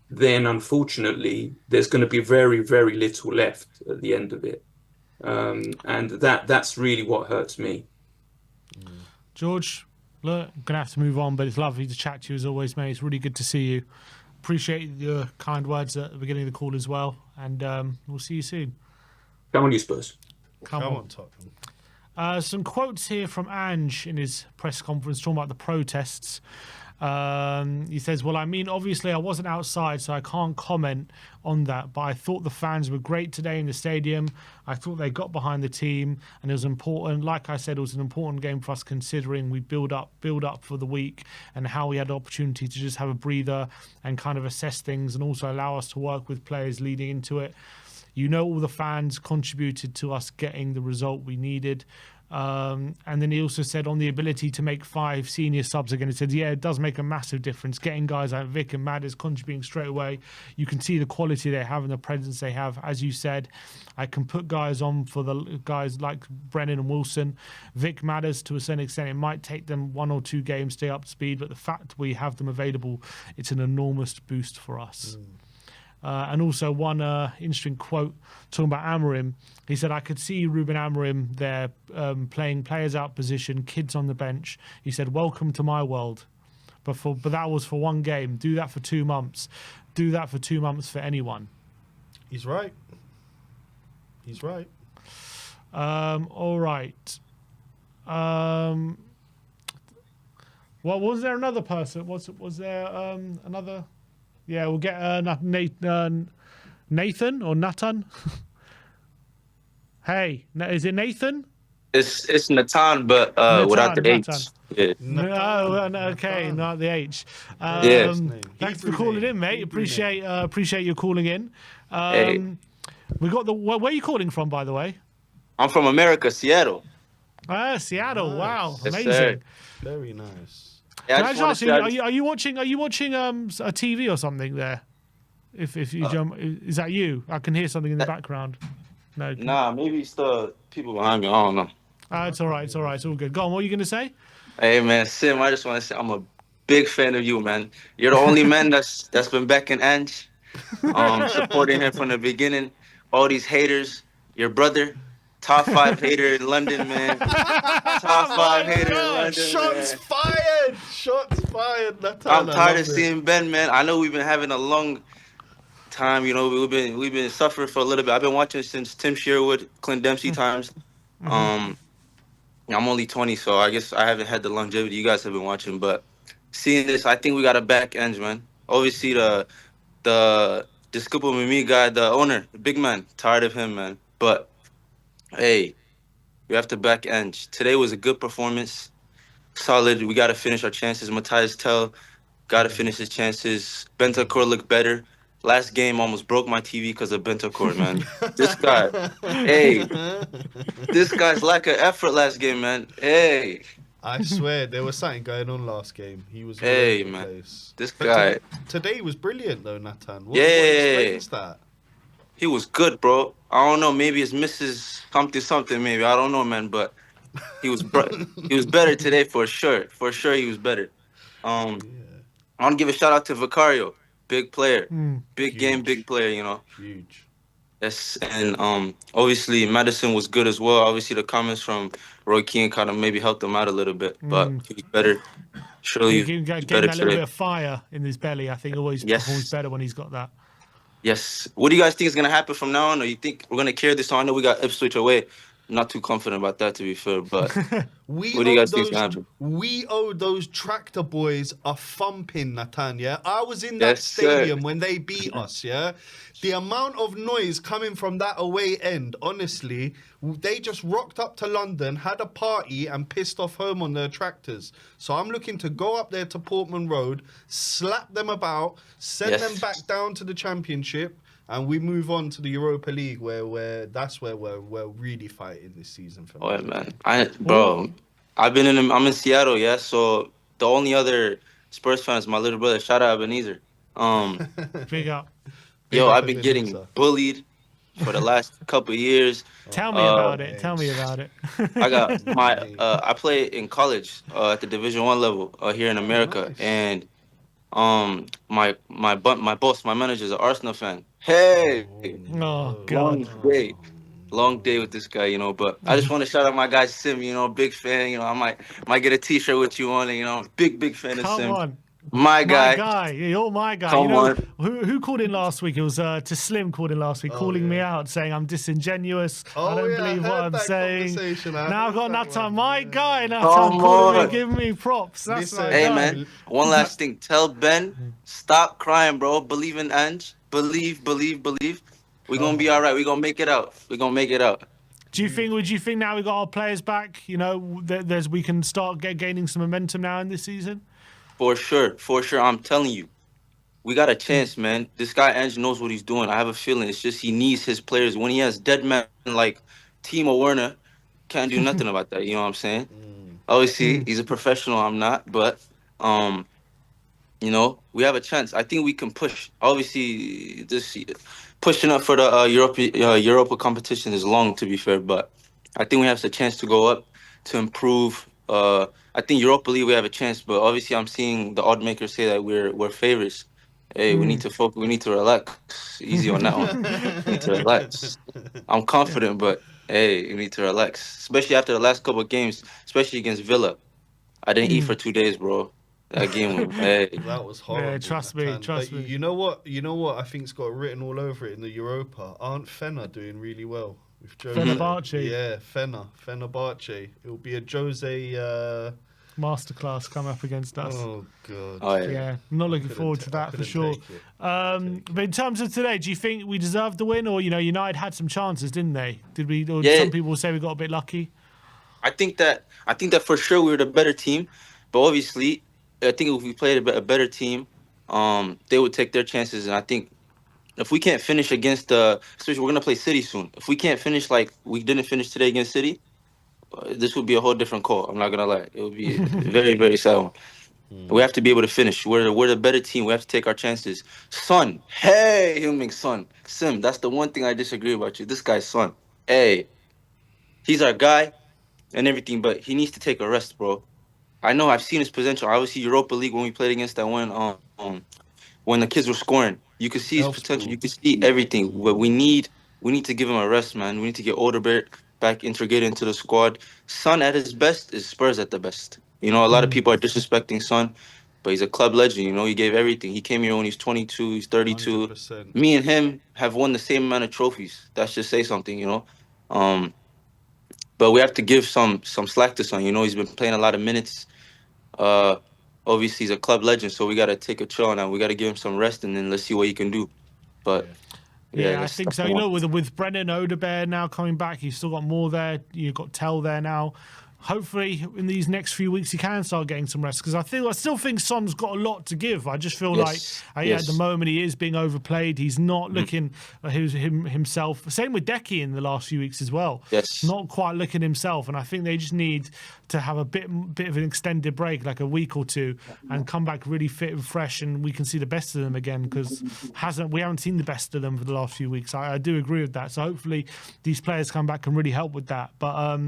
then unfortunately there's going to be very, very little left at the end of it, and that's really what hurts me. George, look, I'm gonna have to move on, but it's lovely to chat to you as always, mate. It's really good to see you. appreciate your kind words at the beginning of the call as well. And we'll see you soon. Come on, you Spurs. Come on. Tottenham. Some quotes here from Ange in his press conference talking about the protests. He says, well, I mean, obviously I wasn't outside, so I can't comment on that, but I thought the fans were great today in the stadium. I thought they got behind the team, and it was important. Like I said, it was an important game for us, considering we build up for the week, and how we had the opportunity to just have a breather and kind of assess things, and also allow us to work with players leading into it. You know, all the fans contributed to us getting the result we needed. And then he also said on the ability to make 5 senior subs again, he said, yeah, it does make a massive difference. Getting guys like Vic and Madders contributing straight away. You can see the quality they have and the presence they have. As you said, I can put guys on for the guys like Brennan and Wilson. Vic Madders, to a certain extent, it might take them 1 or 2 games to stay up to speed, but the fact we have them available, it's an enormous boost for us. And also one interesting quote talking about Amorim. He said, I could see Ruben Amorim there playing players out position, kids on the bench. He said, welcome to my world. But that was for 1 game. Do that for 2 months. Do that for 2 months for anyone. He's right. He's right. All right. Well, was there another person? Was there another... Yeah, we'll get Nathan or Natan. Hey, is it Nathan? It's Natan, but without the H. Natan. Yeah. No, okay, not the H. Yeah. Thanks for calling in, mate. Appreciate you calling in. Hey. We got the. Where are you calling from, by the way? I'm from America, Seattle. Seattle. Nice. Wow, Yes, amazing. sir. Very nice. Yeah, Can I just just wanna ask say you, I are you watching a TV or something there? If you jump, is that you? I can hear something in the background. No. Nah, maybe it's the people behind me. I don't know. It's all right. It's all right. It's all good. Go on. What are you going to say? Hey man, Sim, I just want to say I'm a big fan of you, man. You're the only man that's been backing Ange, supporting him from the beginning. All these haters, your brother, top 5 hater in London, man. Top 5 hater in London. Shots Man. fired! Shots fired, Natan. I'm I tired love of it. seeing Ben, man. I know we've been having a long time, you know, we've been suffering for a little bit. I've been watching since Tim Sherwood, Clint Dempsey times. I'm only 20, so I guess I haven't had the longevity you guys have been watching. But seeing this, I think we got a back end, man. Obviously, the Despicable Me guy, the owner, the big man, tired of him, man. But hey, we have to back end. Today was a good performance, solid. We got to finish our chances. Matthias Tell got to finish his chances. Bentancur looked better. Last game almost broke my TV because of Bentancur, man. This guy, hey, this guy's lack of effort last game, man. Hey, I swear there was something going on last game. He was all Hey, over the man. place. This But guy. today was brilliant though, Natan. What Yeah. explains that? he was good, bro. I don't know, maybe it's Mrs. something, maybe. I don't know, man, but he was he was better today for sure. For sure, he was better. I want to give a shout out to Vicario, big player, big game, Huge. big player. You know. Huge. Yes, and obviously Madison was good as well. Obviously the comments from Roy Keane kind of maybe helped him out a little bit, but he was better. Surely He he can was get better that little bit today. of fire in his belly. I think always Yes. performs better when he's got that. Yes. What do you guys think is gonna happen from now on, or you think we're gonna carry this on? I know we got Ipswich away. I'm not too confident about that, to be fair, but We what do you owe guys think is those- gonna happen? We owe those tractor boys a thumping, Natan, yeah? I was in that Yes, sir. stadium when they beat us, yeah? The amount of noise coming from that away end, honestly, they just rocked up to London, had a party, and pissed off home on their tractors. So I'm looking to go up there to Portman Road, slap them about, send Yes. them back down to the Championship, and we move on to the Europa League, where that's where we're really fighting this season. For Oh yeah, man. I'm in Seattle, yeah. So the only other Spurs fan is my little brother. Shout out Ebenezer. Big up. Yo, up I've been getting Ebenezer. bullied for the last couple of years. Tell me about it. Tell me about it. I got I play in college at the Division 1 level here in America, nice. and my boss, my manager, is an Arsenal fan. Hey, Oh, long God. long day with this guy, you know. But I just want to shout out my guy Sim, you know, big fan. You know, I might get a T-shirt with you on it, you know. Big fan of Come Sim. on. My My guy. guy, you're my guy. Come you know on. who called in last week? It was to Slim called in last week, calling me yeah. out, saying I'm disingenuous. I Oh, don't yeah, I believe what heard I'm that saying. conversation. I Now I've got heard that Natan, one. my Yeah. guy. Natan Come calling on. me, giving me props. That's Listen, my Hey, guy. man. One last thing. Tell Ben, stop crying, bro. Believe in Ange. Believe, believe, believe. We're going to be all right. We're going to make it out. We're going to make it out. Do you think? Would you think now we got our players back? You know, there's we can start gaining some momentum now in this season. For sure. For sure. I'm telling you. We got a chance, man. This guy, Ange, knows what he's doing. I have a feeling it's just he needs his players. When he has dead men like Timo Werner, can't do nothing about that. You know what I'm saying? Obviously, he's a professional. I'm not. But, you know, we have a chance. I think we can push. Obviously, this pushing up for the Europa competition is long, to be fair. But I think we have a chance to go up, to improve. I think Europa League we have a chance. But obviously, I'm seeing the odd makers say that we're favorites. Hey, we need to focus. We need to relax. Easy on that one. We need to relax. I'm confident, but hey, you need to relax. Especially after the last couple of games, especially against Villa. I didn't eat for 2 days, bro. That game was hey. That was horrible. trust me, Natan. trust But me. You know what? You know what? I think's got written all over it in the Europa. Aren't Fenner doing really well with Jose? Fenerbahce. Yeah, Fenerbahce. It will be a Jose. Masterclass come up against us. Oh god. Oh, yeah. Yeah, I'm not looking Couldn't forward ta- to I that for couldn't sure. take it. But in terms of today, do you think we deserved the win, or United had some chances, didn't they? Did we? Or Yeah. some people say we got a bit lucky. I think that for sure we were the better team, but obviously, I think if we played a better team, they would take their chances. And I think if we can't finish against especially we're gonna play City soon. If we can't finish like we didn't finish today against City, this would be a whole different call. I'm not gonna lie. It would be a very, very sad one. We have to be able to finish. We're the better team. We have to take our chances. Son, hey, Heung-min Son. Sim, that's the one thing I disagree about you. This guy's Son. Hey, he's our guy and everything, but he needs to take a rest, bro. I know I've seen his potential. Obviously, Europa League when we played against that one, when the kids were scoring, you could see his potential. You could see everything. But we need to give him a rest, man. We need to get Odegaard back, integrate into the squad. Son at his best is Spurs at the best. You know, a lot of people are disrespecting Son, but he's a club legend. You know, he gave everything. He came here when he's 22, he's 32. 100%. Me and him have won the same amount of trophies. That should say something, you know. But we have to give some slack to Son. You know, he's been playing a lot of minutes. Obviously, he's a club legend, so we got to take a chill on that. We got to give him some rest, and then let's see what he can do. But Yeah, I that's think so. the You know, one. with Brennan Odegaard now coming back, you've still got more there. You've got Tell there now. Hopefully, in these next few weeks, he can start getting some rest because I still think Son's got a lot to give. I just feel Yes, like yes. at the moment he is being overplayed. He's not looking like himself. Same with Decky in the last few weeks as well. Yes. Not quite looking himself, and I think they just need to have a bit of an extended break, like a week or two, and come back really fit and fresh, and we can see the best of them again because we haven't seen the best of them for the last few weeks. I do agree with that. So hopefully these players come back and really help with that. But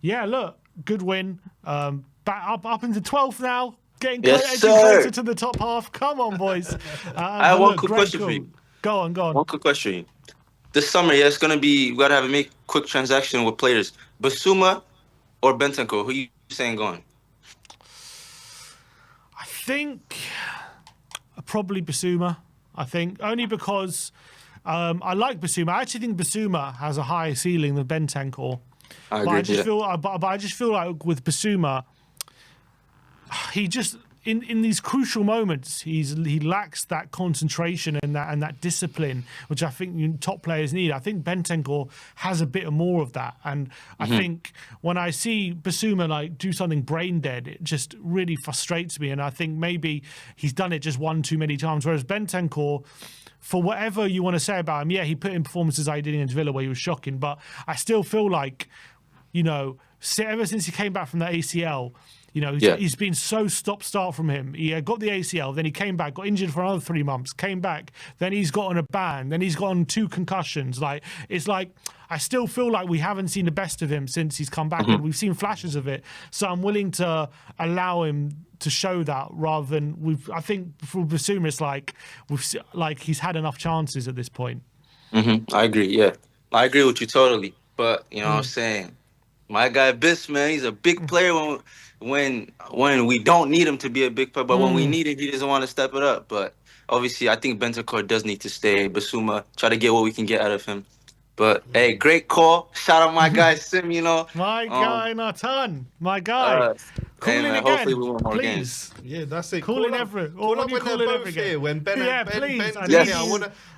yeah, look. Good win. Back up into 12th now. Getting Yes, edging sir. closer to the top half. Come on, boys. I have one quick question for you. Go on. One quick question. This summer, it's gonna be we gotta make quick transaction with players. Basuma or Bentancur? Who you saying going? I think probably Basuma. I think only because I like Basuma. I actually think Basuma has a higher ceiling than Bentancur. I But agree. I just feel like with Basuma, he just in these crucial moments he lacks that concentration and that discipline, which I think top players need. I think Bentancur has a bit more of that, and I think when I see Basuma like do something brain dead, it just really frustrates me. And I think maybe he's done it just one too many times, whereas Bentancur, for whatever you want to say about him, yeah, he put in performances like he did against Villa where he was shocking, but I still feel like, ever since he came back from the ACL, he's been so stop-start from him. He got the ACL, then he came back, got injured for another 3 months, came back, then he's got on a ban, then he's got on 2 concussions. It's like I still feel like we haven't seen the best of him since he's come back, and we've seen flashes of it. So I'm willing to allow him to show that rather than I think for Basuma, it's like he's had enough chances at this point. I agree. Yeah, I agree with you totally. But you know what I'm saying. My guy Bis, man, he's a big player when we don't need him to be a big player, but when we need it, he doesn't want to step it up. But obviously, I think Bentancur does need to stay. Basuma, try to get what we can get out of him. But hey, great call! Shout out my guy Sim. My guy Natan, my guy. Call hey, in man, again, hopefully we win more please. Yeah, that's it. Call in every. Or when you call in every here, game. when Ben please. Ben's Yes. here,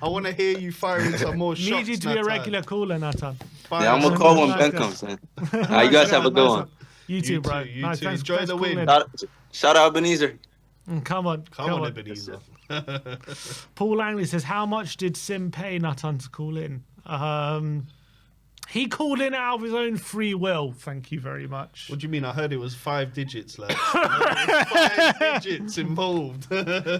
I want to hear you firing some more shots. Need you to be a regular caller, Natan. Yeah, I'm gonna call when Ben comes in. You guys have a good one. You too, bro. You Nice, too. thanks, Enjoy thanks the for calling win. in. Shout out Ebenezer. Come on, Ebenezer. Paul Langley says, how much did Sim pay Natan to call in? He called in out of his own free will. Thank you very much. What do you mean? I heard it was 5 digits left. 5 digits involved.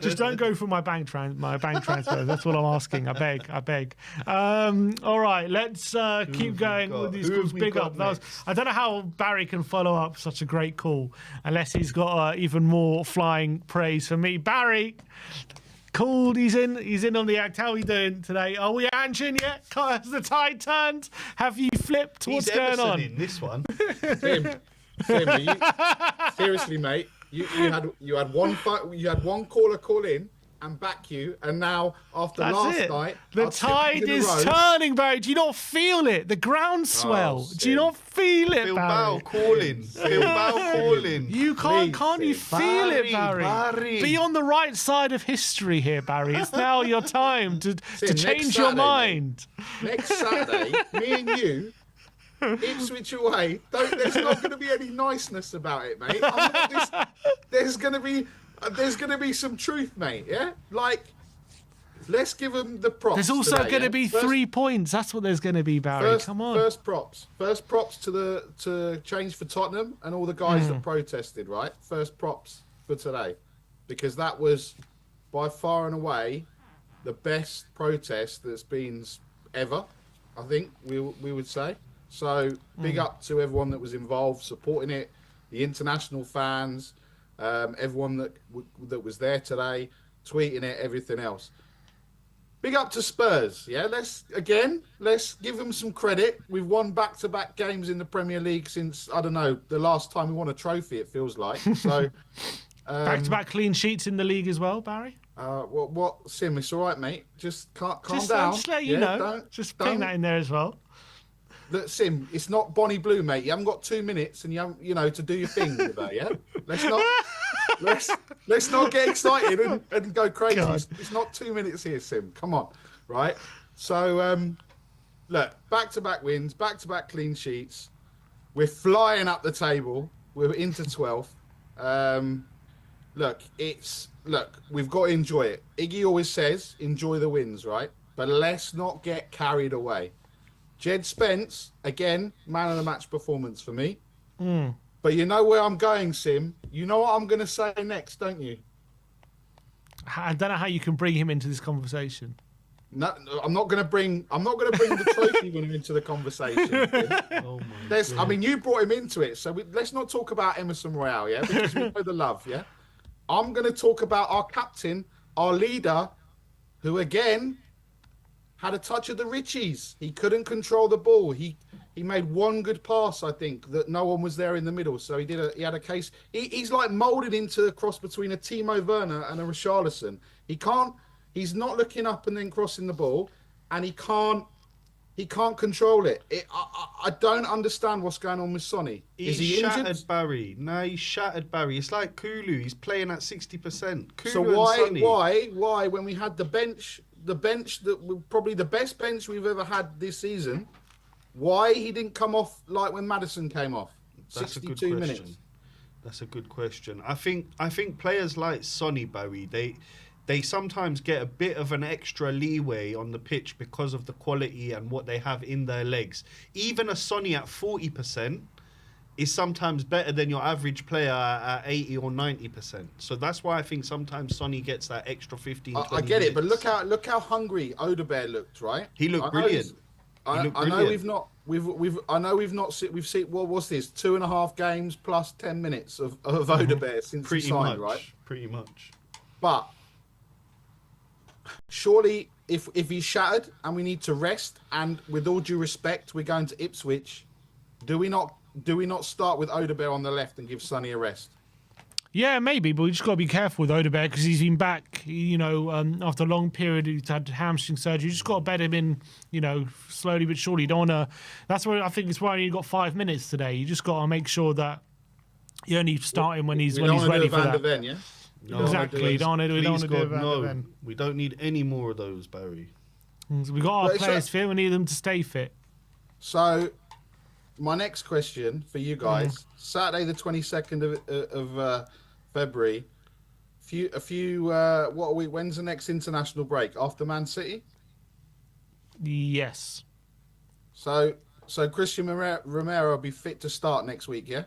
Just don't go for my bank transfer. That's what I'm asking. I beg. All right, let's keep going with these calls. Big up. I don't know how Barry can follow up such a great call unless he's got even more flying praise for me. Barry. Cool, he's in on the act. How are we doing today? Are we Anjin yet? Has the tide turned? Have you flipped? What's going on? In this one. Tim, seriously, mate. You had one caller call in and back you, and now after last night, the tide is turning, Barry. Do you not feel it? The groundswell. Do you not feel it, Bilbao Barry? Bilbao calling. You can't you feel it, Barry? Be on the right side of history here, Barry. It's now your time to change your mind. Next Saturday, me and you, Ipswich away. There's not going to be any niceness about it, mate. There's going to be some truth, mate. Yeah, like let's give them the props. There's also going to be 3 points. That's what there's going to be, Barry. Come on. First props to change for Tottenham and all the guys that protested. Right. First props for today, because that was by far and away the best protest that's been ever. I think we would say. So big up to everyone that was involved, supporting it, the international fans. Everyone that was there today, tweeting it, everything else. Big up to Spurs. Yeah, let's give them some credit. We've won back-to-back games in the Premier League since, I don't know, the last time we won a trophy, it feels like. So back-to-back clean sheets in the league as well, Barry. What Sim? It's all right, mate. Just calm down. Just let you know. Just putting that in there as well. Look, Sim, it's not Bonnie Blue, mate. You haven't got 2 minutes, and you haven't, to do your thing with her. Yeah, let's not get excited and go crazy. It's not 2 minutes here, Sim. Come on, right? So, look, back-to-back wins, back-to-back clean sheets. We're flying up the table. We're into 12th. Look, we've got to enjoy it. Iggy always says, enjoy the wins, right? But let's not get carried away. Jed Spence, again, man of the match performance for me. But you know where I'm going, Sim? You know what I'm going to say next, don't you? I don't know how you can bring him into this conversation. No, I'm not going to bring the trophy winner into the conversation. Oh my God. I mean, you brought him into it, so let's not talk about Emerson Royale, yeah? Because we know the love, yeah? I'm going to talk about our captain, our leader, who again had a touch of the Richies. He couldn't control the ball. He made one good pass, I think, that no one was there in the middle. So he had a case. He's like moulded into a cross between a Timo Werner and a Richarlison. He's not looking up and then crossing the ball, and he can't control it. I don't understand what's going on with Sonny. Is he shattered, injured? Barry? No, he's shattered, Barry. It's like Kulu. He's playing at 60%. So why when we had the bench that was probably the best bench we've ever had this season, why he didn't come off like when Maddison came off? That's 62 a good question. minutes. That's a good question. I think players like Sonny, Barry, they sometimes get a bit of an extra leeway on the pitch because of the quality and what they have in their legs. Even a Sonny at 40% is sometimes better than your average player at 80 or 90%. So that's why I think sometimes Sonny gets that extra 15, 20 I get it, but minutes. look how hungry Odebear looked, right? He looked brilliant. I know we've seen what was this 2.5 games plus 10 minutes of Odebear since he signed, right? Pretty much. But surely if he's shattered and we need to rest, and with all due respect, we're going to Ipswich, do we not do we not start with Odegaard on the left and give Sonny a rest? Yeah, maybe, but we just got to be careful with Odegaard because he's been back, after a long period. He's had hamstring surgery. You just got to bed him in, slowly but surely. You don't want to. That's why I think it's why you got 5 minutes today. You just got to make sure that you only start him when he's ready for that. Ven, yeah? No, Exactly. We don't want to please do God, Van no. de Ven. We don't need any more of those, Barry. So we got our players fit. We need them to stay fit. So, my next question for you guys: Saturday, the 22nd of February. What are we? When's the next international break? After Man City? Yes. So Christian Romero will be fit to start next week, yeah?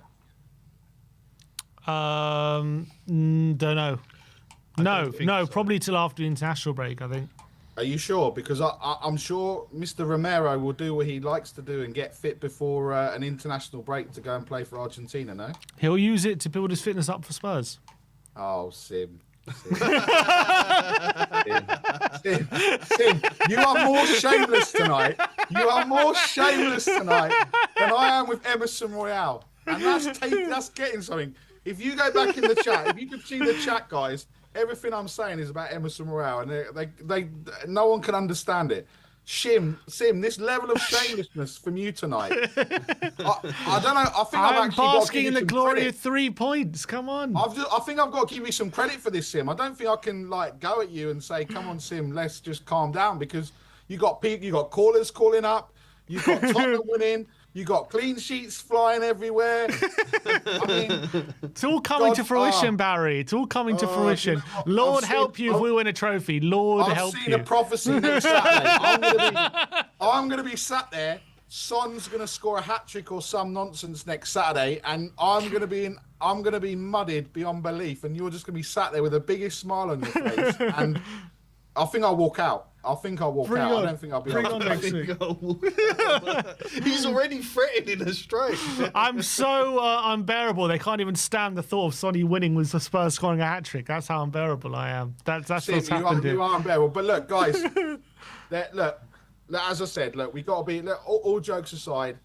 Don't know. No, so. probably till after the international break, I think. Are you sure? Because I'm sure Mr. Romero will do what he likes to do and get fit before an international break to go and play for Argentina, no? He'll use it to build his fitness up for Spurs. Oh, Sim. Sim, you are more shameless tonight. You are more shameless tonight than I am with Emerson Royale. And that's getting something. If you go back in the chat, if you could see the chat, guys, everything I'm saying is about Emerson Royale, and they no one can understand it. Sim, this level of shamelessness from you tonight. I don't know. I think I'm actually got to basking give in you the some glory credit. of 3 points. Come on. I think I've got to give you some credit for this, Sim. I don't think I can go at you and say, "Come on, Sim, let's just calm down," because you got callers calling up, you got Tottenham winning. You got clean sheets flying everywhere. I mean, it's all coming to fruition, Barry. It's all coming to fruition. Lord help you if we win a trophy. Lord help you. I've seen a prophecy next Saturday. I'm going to be sat there. Son's going to score a hat trick or some nonsense next Saturday, and I'm going to be mudded beyond belief, and you're just going to be sat there with the biggest smile on your face. And I think I'll walk out. I don't think I'll be able to next week. He's already threatening a strike. I'm so unbearable. They can't even stand the thought of Sonny winning with the Spurs scoring a hat trick. That's how unbearable I am. That's what's happened here. You are unbearable. But look, guys, as I said, we got to be. All jokes aside,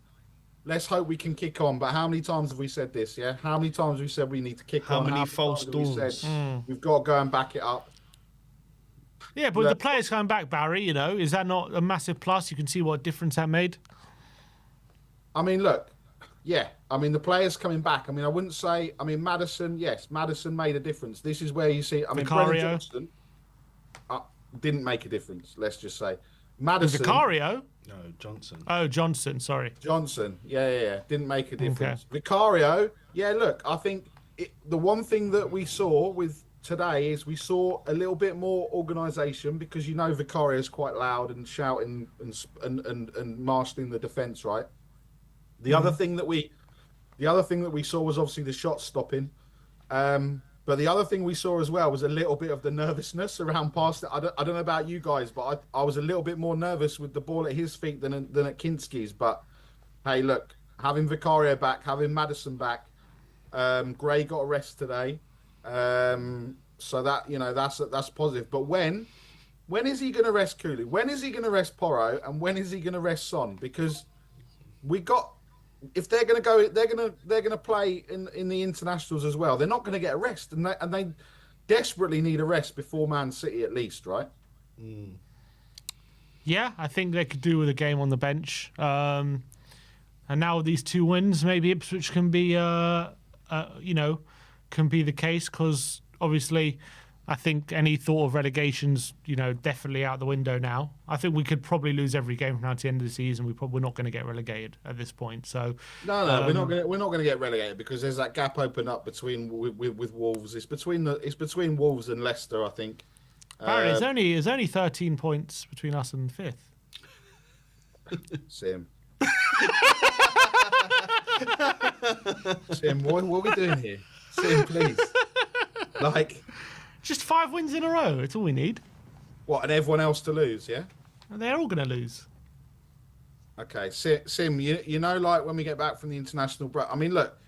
let's hope we can kick on. But how many times have we said this? Yeah, how many times have we said we need to kick on? How many false dawns? We've got to go and back it up. Yeah, but the players coming back, Barry, is that not a massive plus? You can see what difference that made. I mean, look, yeah. I mean, the players coming back. I mean, I wouldn't say. I mean, Maddison, yes, Maddison made a difference. This is where you see. I mean, Brennan Johnson didn't make a difference. Let's just say, Maddison. Vicario? No, Johnson. Oh, Johnson. Sorry. Johnson. Yeah. Didn't make a difference. Okay. Vicario. Yeah. Look, I think the one thing that we saw with today is we saw a little bit more organisation because Vicario is quite loud and shouting and marshalling the defence, right? The other thing that we saw was obviously the shot stopping, but the other thing we saw as well was a little bit of the nervousness around past it. I don't know about you guys, but I was a little bit more nervous with the ball at his feet than at Kinski's. But hey, look, having Vicario back, having Maddison back, Gray got a rest today. So that that's positive. But when is he going to rest Cooley? When is he going to rest Porro? And when is he going to rest Son? Because if they're going to go, they're going to play in the internationals as well. They're not going to get a rest, and they desperately need a rest before Man City at least, right? Yeah, I think they could do with a game on the bench. And now with these 2 wins, maybe Ipswich can be can be the case, because obviously I think any thought of relegation's definitely out the window now. I think we could probably lose every game from now to the end of the season. We're not going to get relegated at this point. So no, we're not going to get relegated because there's that gap open up between with Wolves. It's between Wolves and Leicester, I think. Apparently, there's only 13 points between us and 5th. Sim. Sim, what are we doing here? Sim, please. Just 5 wins in a row. It's all we need. What, and everyone else to lose, yeah? They're all going to lose. Okay, Sim, when we get back from the international break, I mean, look,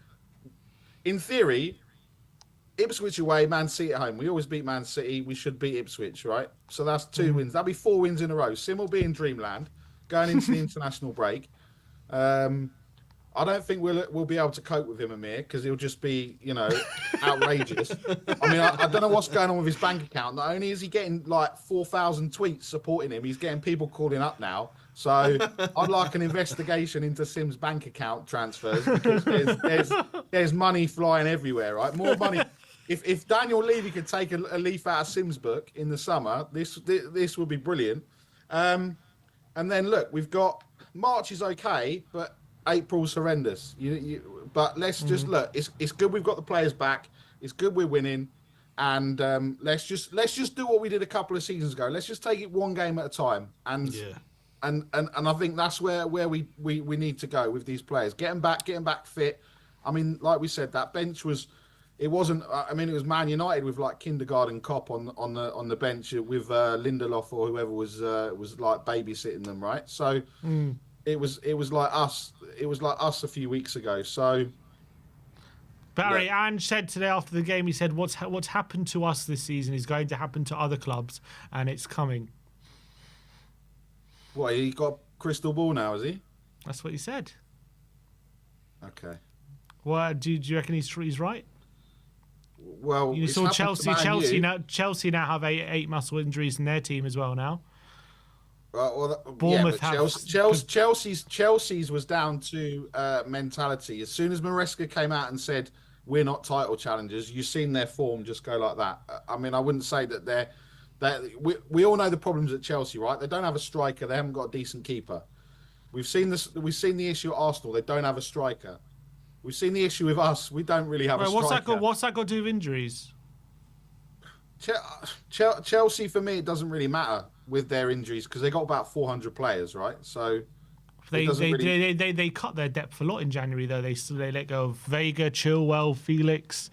in theory, Ipswich away, Man City at home. We always beat Man City. We should beat Ipswich, right? So that's 2 wins. That'll be 4 wins in a row. Sim will be in dreamland going into the international break. I don't think we'll be able to cope with him, Amir, because he'll just be, outrageous. I mean, I don't know what's going on with his bank account. Not only is he getting like 4,000 tweets supporting him, he's getting people calling up now. So I'd like an investigation into Sim's bank account transfers, because there's money flying everywhere, right? More money. If Daniel Levy could take a leaf out of Sim's book in the summer, this would be brilliant. And then look, we've got March is okay, but April's horrendous. But let's just look. It's good we've got the players back. It's good we're winning, and let's just do what we did a couple of seasons ago. Let's just take it one game at a time. And I think that's where we need to go with these players. Getting back fit. I mean, like we said, that bench was. It wasn't. I mean, it was Man United with like kindergarten cop on the bench with Lindelof or whoever was like babysitting them, right? So it was like us. It was like us a few weeks ago. So Barry Ange said today after the game, he said, "What's happened to us this season is going to happen to other clubs, and it's coming." What, he got a crystal ball now, is he? That's what he said. Okay. Well, do you reckon he's right? Well, you saw Chelsea now have eight muscle injuries in their team as well now. Bournemouth Chelsea's was down to mentality. As soon as Maresca came out and said we're not title challengers, you've seen their form just go like that. I mean, I wouldn't say that we all know the problems at Chelsea, right? They don't have a striker. They haven't got a decent keeper. We've seen this. We've seen the issue at Arsenal. They don't have a striker. We've seen the issue with us. We don't really have a striker. What's that got to do with injuries? Chelsea, for me, it doesn't really matter with their injuries because they got about 400 players, right? So they cut their depth a lot in January, though. They let go of Vega, Chilwell, Felix.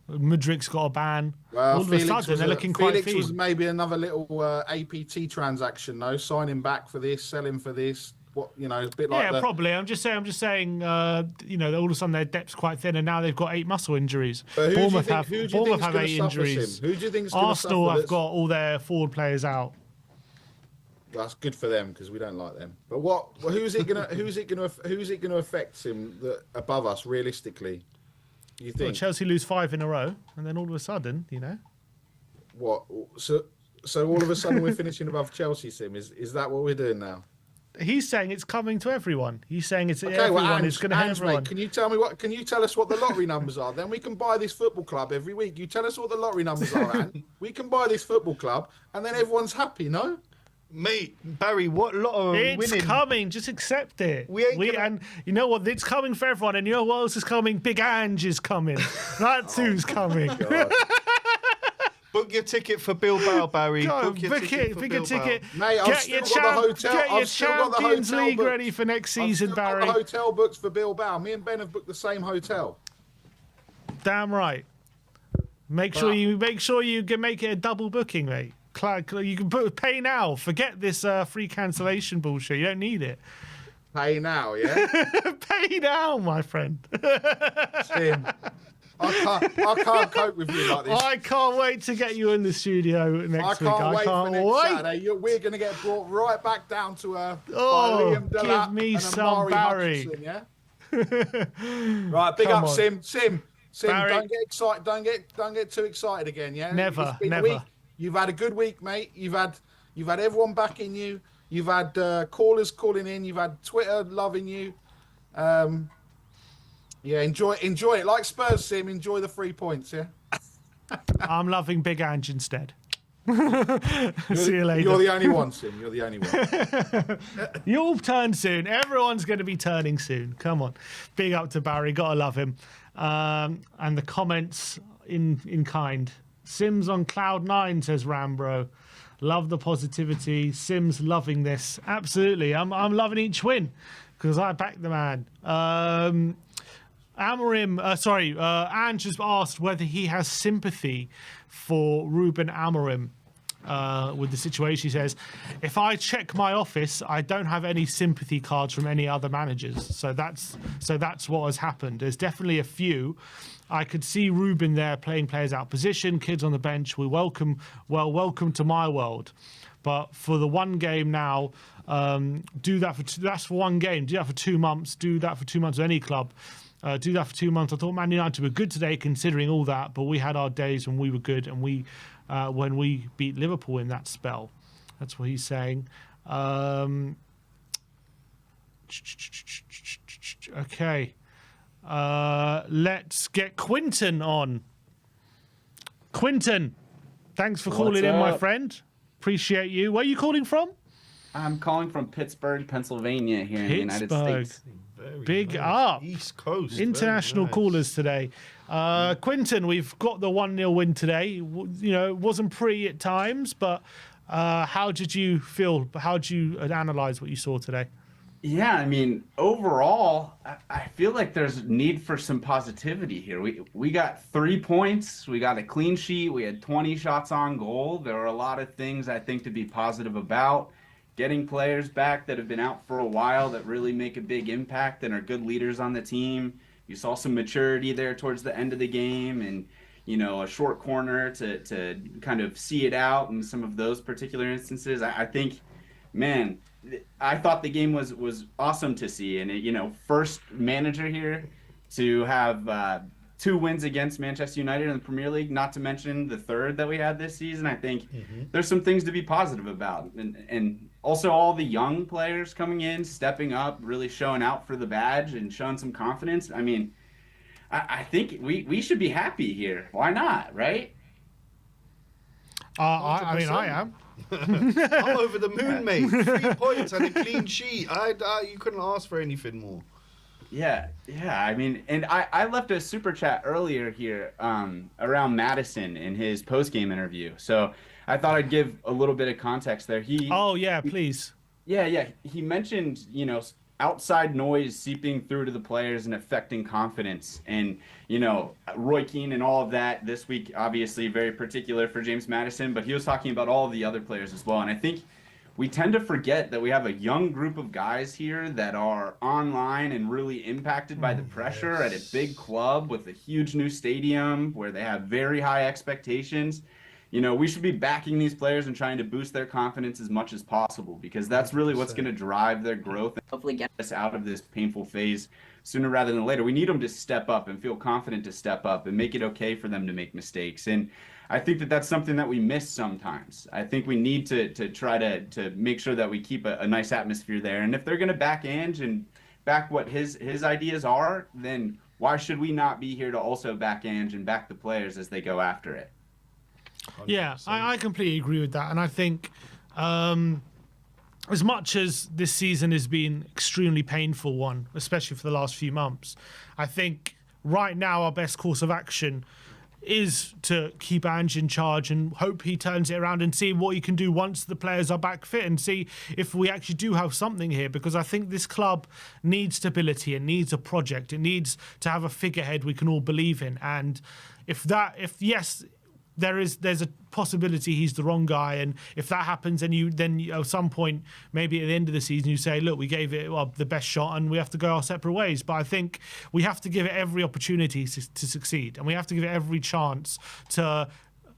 Mudrik's got a ban. Well, all of a sudden, they're looking quite Felix was maybe another little APT transaction, though. Signing back for this, selling for this. What, a bit like probably. I'm just saying. All of a sudden their depth's quite thin, and now they've got 8 muscle injuries. Bournemouth have 8 injuries. Who do you think? Arsenal have got all their forward players out. That's good for them because we don't like them. But who's it gonna affect him above us realistically? You think? Well, Chelsea lose 5 in a row, and then all of a sudden, What? So all of a sudden we're finishing above Chelsea, Sim. Is that what we're doing now? He's saying it's coming to everyone. He's saying it's everyone. Well, it's going to hit everyone. Mate, can you tell us what the lottery numbers are? Then we can buy this football club every week. You tell us what the lottery numbers are, and we can buy this football club, and then everyone's happy. No, mate, Barry, what lottery? It's coming. Just accept it. And you know what? It's coming for everyone. And you know what else is coming? Big Ange is coming. That's who's coming. Book your ticket for Bilbao, Barry. Book your ticket. Mate, I've still got the Champions League ready for next season, Barry. Got the hotel booked for Bilbao. Me and Ben have booked the same hotel. Damn right. Make sure you can make it a double booking, mate. You can pay now. Forget this free cancellation bullshit. You don't need it. Pay now, yeah. Pay now, my friend. Tim. I can't cope with you like this. I can't wait to get you in the studio next week. I can't wait. Saturday. We're going to get brought right back down to by Liam Delap give me and some Amari Barry. Hutchinson, yeah? Right, big up Sim. Barry. Don't get excited. Don't get too excited again. Yeah. Never. You've had a good week, mate. You've had everyone backing you. You've had callers calling in. You've had Twitter loving you. Yeah, enjoy it. Like Spurs, Sim, enjoy the 3 points, yeah? I'm loving Big Ange instead. See you later. You're the only one, Sim. You're the only one. You'll turn soon. Everyone's going to be turning soon. Come on. Big up to Barry. Got to love him. And the comments in kind. Sim's on cloud 9, says Rambro. Love the positivity. Sim's loving this. Absolutely. I'm loving each win because I back the man. Ange has asked whether he has sympathy for Ruben Amorim. with the situation. He says, if I check my office, I don't have any sympathy cards from any other managers. So that's what has happened. There's definitely a few. I could see Ruben there playing players out of position, kids on the bench. Welcome to my world. But for the one game now, that's for one game. Do that for 2 months. Do that for 2 months with any club. Do that for 2 months. I thought Man United were good today, considering all that. But we had our days when we were good, and when we beat Liverpool in that spell. That's what he's saying. Okay. Let's get Quinton on. Quinton, thanks for calling in, my friend. Appreciate you. Where are you calling from? I'm calling from Pittsburgh, Pennsylvania, here in the United States. Big up. East Coast. International callers today. Quinton, we've got the 1-0 win today. You know, it wasn't pretty at times, but how did you feel? How did you analyze what you saw today? Yeah, I mean, overall, I feel like there's need for some positivity here. We got 3 points. We got a clean sheet. We had 20 shots on goal. There are a lot of things I think to be positive about. Getting players back that have been out for a while that really make a big impact and are good leaders on the team. You saw some maturity there towards the end of the game, and you know, a short corner to kind of see it out in some of those particular instances. I think, man, I thought the game was awesome to see, and you know, first manager here to have 2 wins against Manchester United in the Premier League, not to mention the 3rd that we had this season. I think there's some things to be positive about, and also all the young players coming in, stepping up, really showing out for the badge and showing some confidence. I mean, I think we should be happy here. Why not, right? I mean, I am. I'm over the moon, mate. 3 points and a clean sheet. You couldn't ask for anything more. Yeah. I mean, and I left a super chat earlier here around Madison in his post-game interview. So I thought I'd give a little bit of context there. Oh, yeah, please. Yeah. He mentioned, you know, outside noise seeping through to the players and affecting confidence. And, you know, Roy Keane and all of that this week, obviously very particular for James Maddison, but he was talking about all of the other players as well. And I think we tend to forget that we have a young group of guys here that are online and really impacted by the pressure at a big club with a huge new stadium where they have very high expectations. You know, we should be backing these players and trying to boost their confidence as much as possible, because that's really what's going to drive their growth and hopefully get us out of this painful phase sooner rather than later. We need them to step up and feel confident to step up and make it okay for them to make mistakes. And I think that that's something that we miss sometimes. I think we need to try to make sure that we keep a nice atmosphere there. And if they're going to back Ange and back what his ideas are, then why should we not be here to also back Ange and back the players as they go after it? 100%. Yeah, I completely agree with that. And I think as much as this season has been extremely painful one, especially for the last few months, I think right now our best course of action is to keep Ange in charge and hope he turns it around and see what he can do once the players are back fit, and see if we actually do have something here, because I think this club needs stability. It needs a project. It needs to have a figurehead we can all believe in. And if yes, there's a possibility he's the wrong guy, and if that happens, and then at some point, maybe at the end of the season, you say, look, we gave it the best shot and we have to go our separate ways. But I think we have to give it every opportunity to succeed, and we have to give it every chance to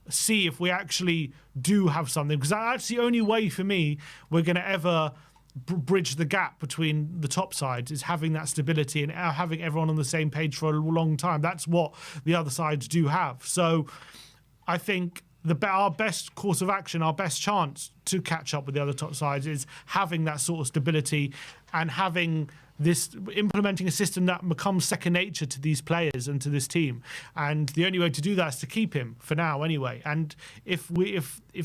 see if we actually do have something, because that's the only way for me we're going to ever bridge the gap between the top sides, is having that stability and having everyone on the same page for a long time. That's what the other sides do have. So I think our best course of action, our best chance to catch up with the other top sides, is having that sort of stability and implementing a system that becomes second nature to these players and to this team. And the only way to do that is to keep him for now anyway. And if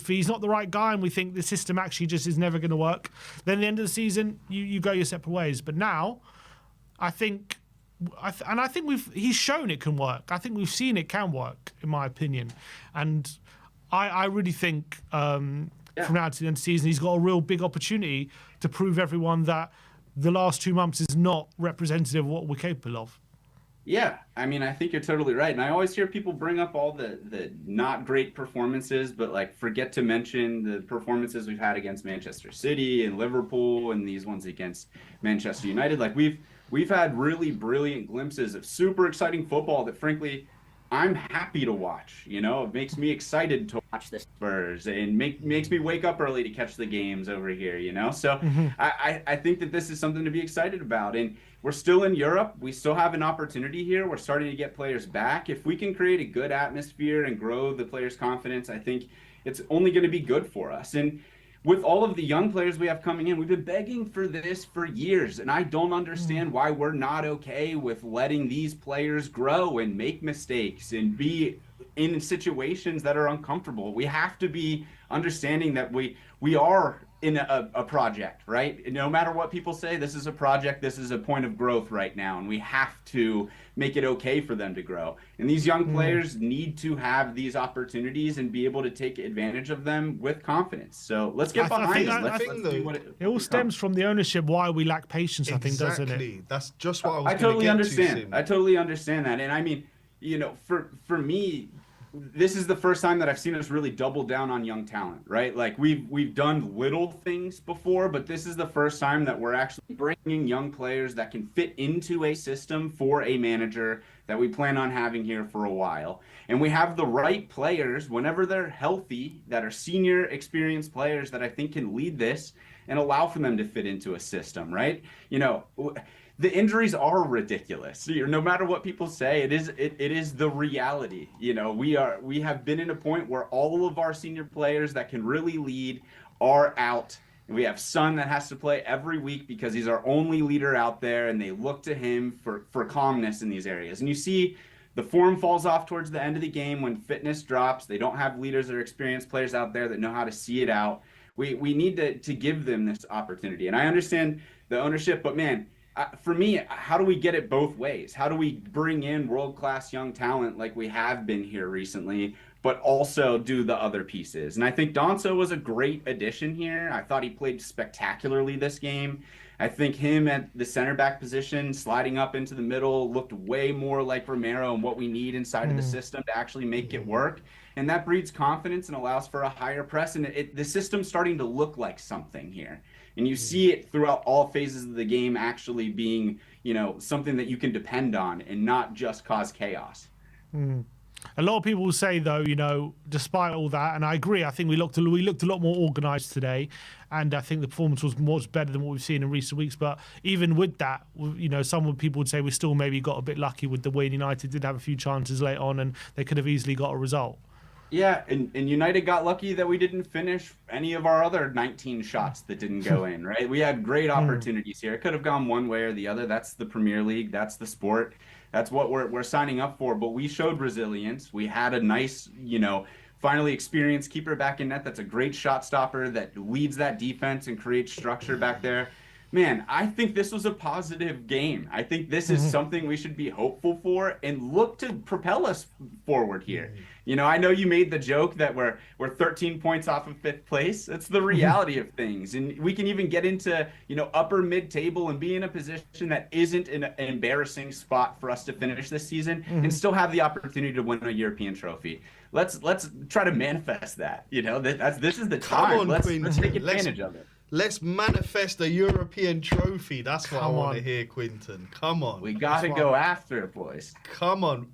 he's not the right guy and we think the system actually just is never going to work, then at the end of the season, you go your separate ways. But now, I think he's shown it can work. I think we've seen it can work, in my opinion. And I really think from now to the end of the season, he's got a real big opportunity to prove everyone that the last 2 months is not representative of what we're capable of. Yeah, I mean, I think you're totally right. And I always hear people bring up all the not great performances, but like forget to mention the performances we've had against Manchester City and Liverpool and these ones against Manchester United. Like we've had really brilliant glimpses of super exciting football that frankly I'm happy to watch. You know, it makes me excited to watch the Spurs and makes me wake up early to catch the games over here, you know? So I think that this is something to be excited about. And we're still in Europe. We still have an opportunity here. We're starting to get players back. If we can create a good atmosphere and grow the players' confidence, I think it's only going to be good for us. And with all of the young players we have coming in, we've been begging for this for years. And I don't understand why we're not okay with letting these players grow and make mistakes and be in situations that are uncomfortable. We have to be understanding that we are in a project, right? No matter what people say, this is a project, this is a point of growth right now, and we have to make it okay for them to grow. And these young players need to have these opportunities and be able to take advantage of them with confidence. So let's get behind it. Let's do what it all stems from the ownership, why we lack patience, I think, doesn't it? That's just what I was totally understand. I totally understand that. And I mean, you know, for me, this is the first time that I've seen us really double down on young talent, right? Like we've done little things before, but this is the first time that we're actually bringing young players that can fit into a system for a manager that we plan on having here for a while. And we have the right players whenever they're healthy that are senior experienced players that I think can lead this and allow for them to fit into a system, right? You know, the injuries are ridiculous. No matter what people say, it is the reality. You know, we have been in a point where all of our senior players that can really lead are out. And we have Son that has to play every week because he's our only leader out there, and they look to him for calmness in these areas. And you see the form falls off towards the end of the game when fitness drops. They don't have leaders or experienced players out there that know how to see it out. We need to give them this opportunity. And I understand the ownership, but man, for me, how do we get it both ways? How do we bring in world-class young talent like we have been here recently, but also do the other pieces? And I think Donso was a great addition here. I thought he played spectacularly this game. I think him at the center back position, sliding up into the middle, looked way more like Romero and what we need inside of the system to actually make it work. And that breeds confidence and allows for a higher press. And the system's starting to look like something here. And you see it throughout all phases of the game actually being, you know, something that you can depend on and not just cause chaos. A lot of people will say, though, you know, despite all that, and I agree, I think we looked a lot more organised today, and I think the performance was much better than what we've seen in recent weeks. But even with that, you know, some people would say we still maybe got a bit lucky with the win. United did have a few chances late on, and they could have easily got a result. Yeah, and United got lucky that we didn't finish any of our other 19 shots that didn't go in, right? We had great opportunities here. It could have gone one way or the other. That's the Premier League. That's the sport. That's what we're signing up for. But we showed resilience. We had a nice, you know, finally experienced keeper back in net. That's a great shot stopper that leads that defense and creates structure back there. Man, I think this was a positive game. I think this is something we should be hopeful for and look to propel us forward here. You know, I know you made the joke that we're 13 points off of 5th place. That's the reality of things. And we can even get into, you know, upper mid-table and be in a position that isn't an embarrassing spot for us to finish this season and still have the opportunity to win a European trophy. Let's try to manifest that. You know, this is the time. Let's take advantage of it. Let's manifest a European trophy. That's what I want to hear, Quinton. Come on. We got to go after it, boys. Come on.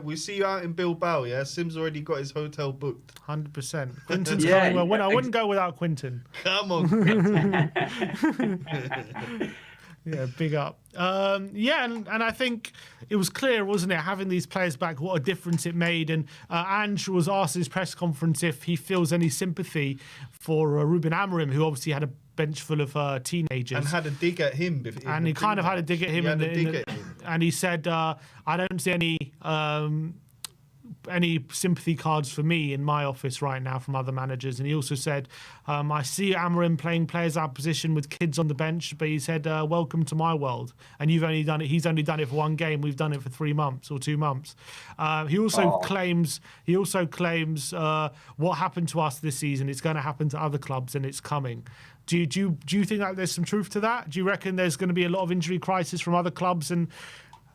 We see you out in Bilbao, yeah? Sim's already got his hotel booked. 100%. Quinton's coming well. I wouldn't go without Quinton. Come on. Yeah, big up. And I think it was clear, wasn't it, having these players back, what a difference it made. And Ange was asked in his press conference if he feels any sympathy for Ruben Amorim, who obviously had a bench full of teenagers. And had a dig at him. And he kind of had a dig at him. And he said, I don't see any sympathy cards for me in my office right now from other managers. And he also said, I see Amorim playing players out of position with kids on the bench, but he said, welcome to my world. And you've only done it. He's only done it for one game. We've done it for 3 months or 2 months. He also claims what happened to us this season is going to happen to other clubs, and it's coming. Do you think that there's some truth to that? Do you reckon there's going to be a lot of injury crisis from other clubs and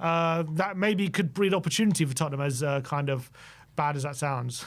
that maybe could breed opportunity for Tottenham, as kind of bad as that sounds.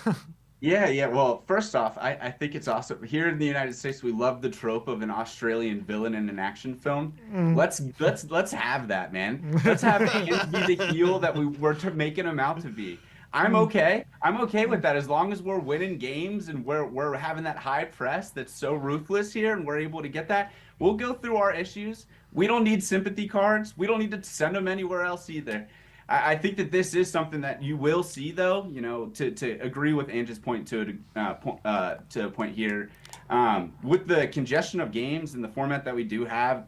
Yeah. Well, first off, I think it's awesome. Here in the United States, we love the trope of an Australian villain in an action film. Let's have that, man. Let's have him be the heel that we're making him out to be. I'm okay. I'm okay with that as long as we're winning games and we're having that high press that's so ruthless here and we're able to get that. We'll go through our issues. We don't need sympathy cards. We don't need to send them anywhere else either. I think that this is something that you will see, though. You know, to agree with Ange's point to a point here, with the congestion of games and the format that we do have,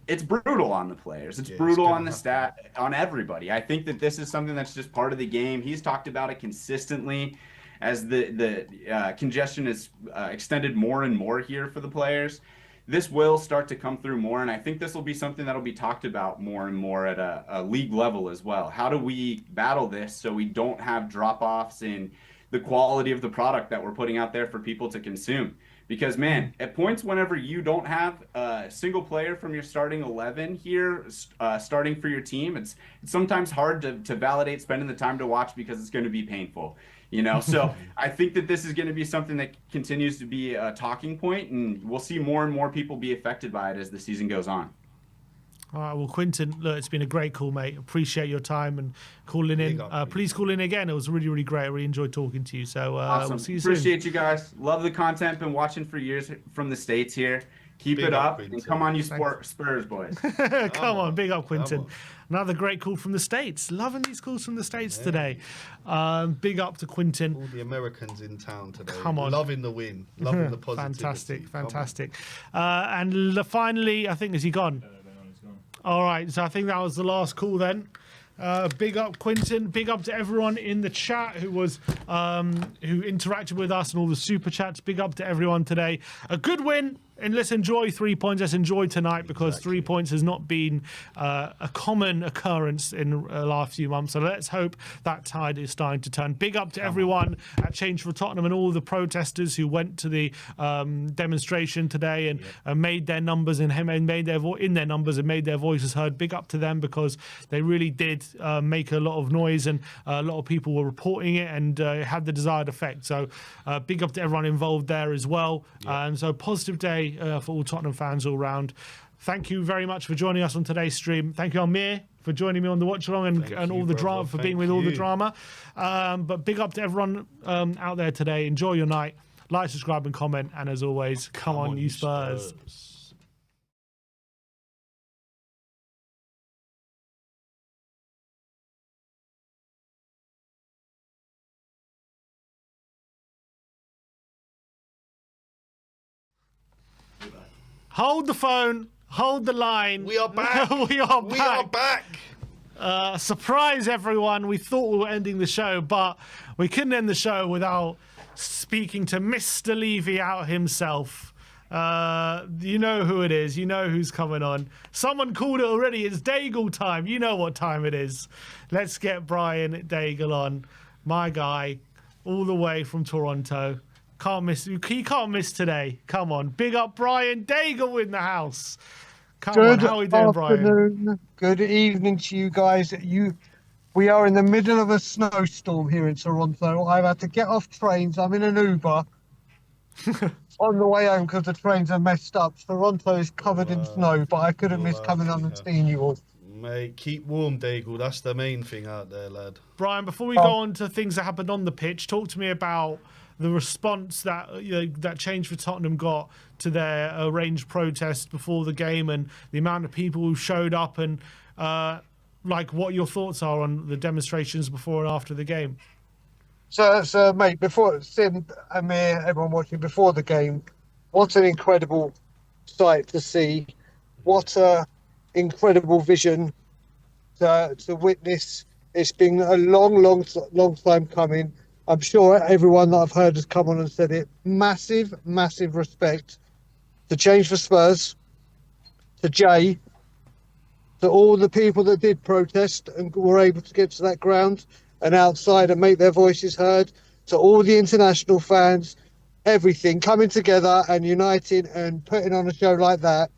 it's brutal on the players. It's brutal on the on everybody. I think that this is something that's just part of the game. He's talked about it consistently as the congestion is extended more and more here for the players. This will start to come through more, and I think this will be something that'll be talked about more and more at a league level as well. How do we battle this so we don't have drop-offs in the quality of the product that we're putting out there for people to consume? Because, man, at points whenever you don't have a single player from your starting 11 here starting for your team, it's sometimes hard to validate spending the time to watch because it's going to be painful. You know, so I think that this is going to be something that continues to be a talking point, and we'll see more and more people be affected by it as the season goes on. All right, well, Quinton, look, it's been a great call, mate. Appreciate your time and calling in. Please call in again. It was really, really great. I really enjoyed talking to you. So awesome. We'll see you soon. Appreciate you guys. Love the content. Been watching for years from the States here. Keep it up, and come on, you Spurs boys. Come on, big up, Quinton. Another great call from the States. Loving these calls from the States today. Big up to Quinton. All the Americans in town today. Come on. Loving the win. Loving the positivity. Fantastic. And finally, I think, is he gone? All right, so I think that was the last call then. Big up Quinton. Big up to everyone in the chat who interacted with us and all the super chats. Big up to everyone today. A good win. And let's enjoy 3 points. Let's enjoy tonight because 3 points has not been a common occurrence in the last few months. So let's hope that tide is starting to turn. Big up to everyone at Change for Tottenham and all the protesters who went to the demonstration today and made their numbers and made their voices heard. Big up to them because they really did make a lot of noise and a lot of people were reporting it and it had the desired effect. So big up to everyone involved there as well. And so positive day for all Tottenham fans all round. Thank you very much for joining us on today's stream. Thank you, Amir, for joining me on the watch along and all the drama, for being with all the drama. But big up to everyone out there today. Enjoy your night. Like, subscribe, and comment. And as always, come on, you Spurs. Hold the phone. Hold the line. We are back. We are back. Surprise, everyone. We thought we were ending the show, but we couldn't end the show without speaking to Mr. Levy out himself. You know who it is. You know who's coming on. Someone called it already. It's Daigle time. You know what time it is. Let's get Brian Daigle on. My guy, all the way from Toronto. Can't miss. He can't miss today. Come on. Big up Brian Daigle in the house. Come on. How are we doing, Brian? Good evening to you guys. We are in the middle of a snowstorm here in Toronto. I've had to get off trains. I'm in an Uber on the way home because the trains are messed up. Toronto is covered in snow, but I couldn't miss coming on and seeing you all. Mate, keep warm, Daigle. That's the main thing out there, lad. Brian, before we go on to things that happened on the pitch, talk to me about the response that that Change for Tottenham got to their arranged protest before the game and the amount of people who showed up and like what your thoughts are on the demonstrations before and after the game. So mate, before Sim, Amir, everyone watching before the game, what an incredible sight to see. What a incredible vision to witness. It's been a long time coming. I'm sure everyone that I've heard has come on and said it. Massive respect to Change for Spurs, to Jay, to all the people that did protest and were able to get to that ground and outside and make their voices heard, to all the international fans, everything coming together and uniting and putting on a show like that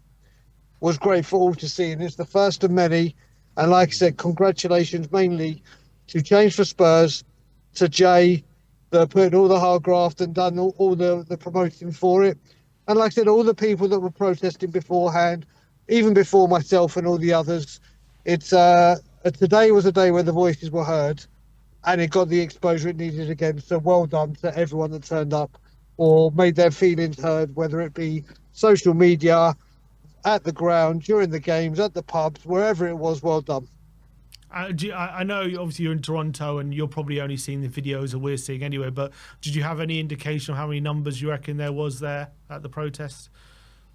was great for all to see. And it's the first of many. And like I said, congratulations mainly to James for Spurs, to Jay, that put in all the hard graft and done all the promoting for it. And like I said, all the people that were protesting beforehand, even before myself and all the others, it's today was a day where the voices were heard and it got the exposure it needed again. So well done to everyone that turned up or made their feelings heard, whether it be social media, at the ground, during the games, at the pubs, wherever it was. Well done. I know obviously you're in Toronto and you're probably only seeing the videos that we're seeing anyway, but did you have any indication of how many numbers you reckon there was there at the protests?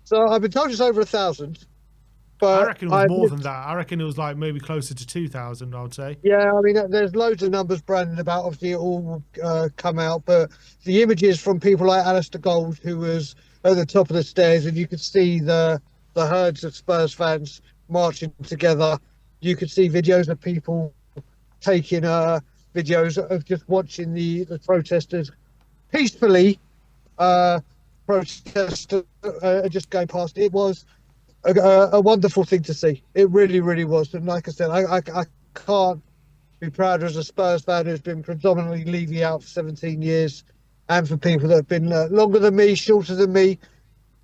So I've been told it's over 1,000. But I reckon it was more than that. I reckon it was like maybe closer to 2,000, I would say. Yeah, I mean, there's loads of numbers branded about. Obviously, it all come out. But the images from people like Alistair Gold, who was at the top of the stairs, and you could see the herds of Spurs fans marching together. You could see videos of people taking videos of just watching the protesters peacefully protest just going past. It was a wonderful thing to see. It really, really was. And like I said, I can't be prouder as a Spurs fan who's been predominantly Levy out for 17 years, and for people that have been longer than me, shorter than me.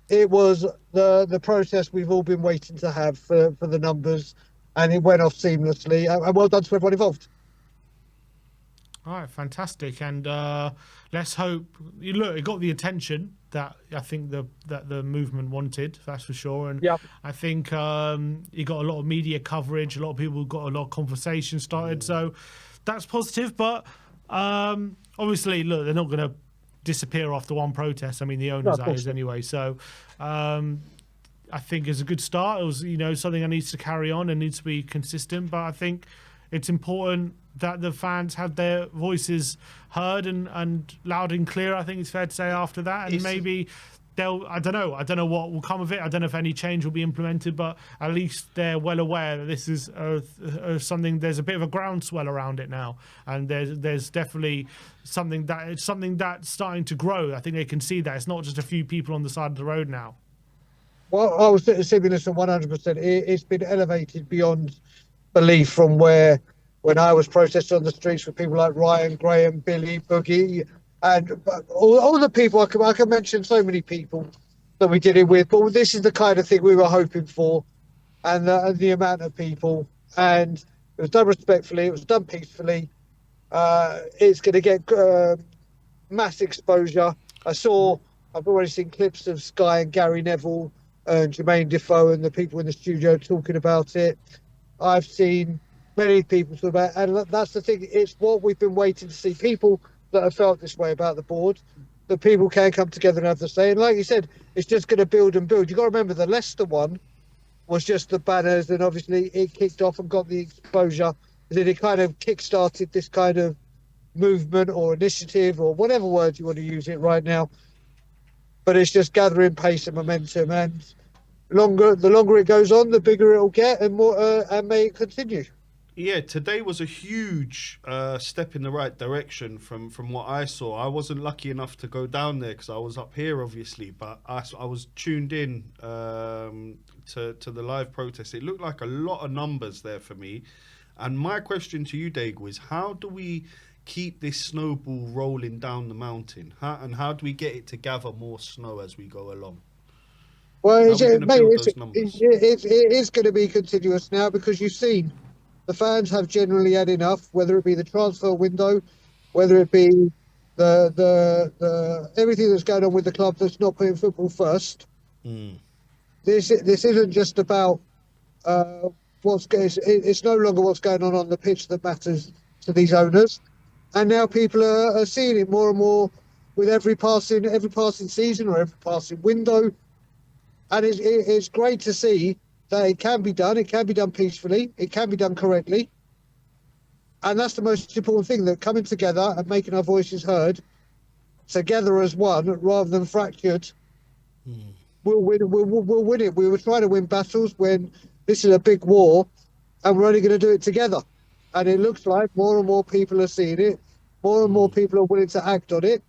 It was the protest we've all been waiting to have for the numbers, and it went off seamlessly. And well done to everyone involved. All right, fantastic, and let's hope. Look, it got the attention that I think that the movement wanted. That's for sure, and yep. I think it got a lot of media coverage. A lot of people got a lot of conversation started, so that's positive. But obviously, look, they're not going to disappear after one protest. I mean, the owners that is anyway. So I think it's a good start. It was something that needs to carry on and needs to be consistent. But I think it's important that the fans have their voices heard and loud and clear. I think it's fair to say after that, and maybe I don't know what will come of it. I don't know if any change will be implemented, but at least they're well aware that this is something. There's a bit of a groundswell around it now, and there's definitely something that's starting to grow. I think they can see that it's not just a few people on the side of the road now. Well, I was saying this 100%. It's been elevated beyond belief from when I was protesting on the streets with people like Ryan, Graham, Billy, Boogie, and all the people. I can mention so many people that we did it with, but this is the kind of thing we were hoping for, and the amount of people. And it was done respectfully, it was done peacefully. It's going to get mass exposure. I've already seen clips of Sky and Gary Neville and Jermaine Defoe and the people in the studio talking about it. I've seen many people talk about it, and that's the thing. It's what we've been waiting to see. People that have felt this way about the board, that people can come together and have the say. And like you said, it's just going to build and build. You've got to remember the Leicester one was just the banners, and obviously it kicked off and got the exposure. Then it kind of kick-started this kind of movement or initiative or whatever word you want to use it right now. But it's just gathering pace and momentum, and the longer it goes on, the bigger it'll get, and more, and may it continue. Yeah, today was a huge step in the right direction from what I saw. I wasn't lucky enough to go down there because I was up here, obviously, but I was tuned in to the live protest. It looked like a lot of numbers there for me. And my question to you, Dago, is how do we keep this snowball rolling down the mountain? How do we get it to gather more snow as we go along? Well, it is going to be continuous now, because you've seen the fans have generally had enough, whether it be the transfer window, whether it be the everything that's going on with the club that's not putting football first. This isn't just about it's no longer what's going on the pitch that matters to these owners, and now people are seeing it more and more with every passing season or every passing window, and it's great to see that it can be done. It can be done peacefully. It can be done correctly. And that's the most important thing, that coming together and making our voices heard together as one rather than fractured, we'll win it. We were trying to win battles when this is a big war, and we're only going to do it together. And it looks like more and more people are seeing it. More and more people are willing to act on it.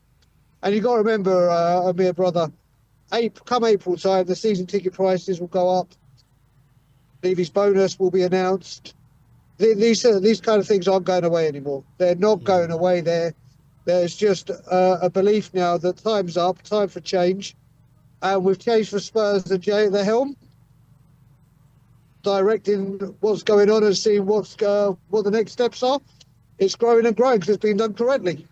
And you've got to remember, Amir, brother, come April time, the season ticket prices will go up. Levy's bonus will be announced. these kind of things aren't going away anymore. They're not going away. There's just a belief now that time's up, time for change, and we've changed for Spurs the helm, directing what's going on and seeing what the next steps are. It's growing and growing because it's been done correctly.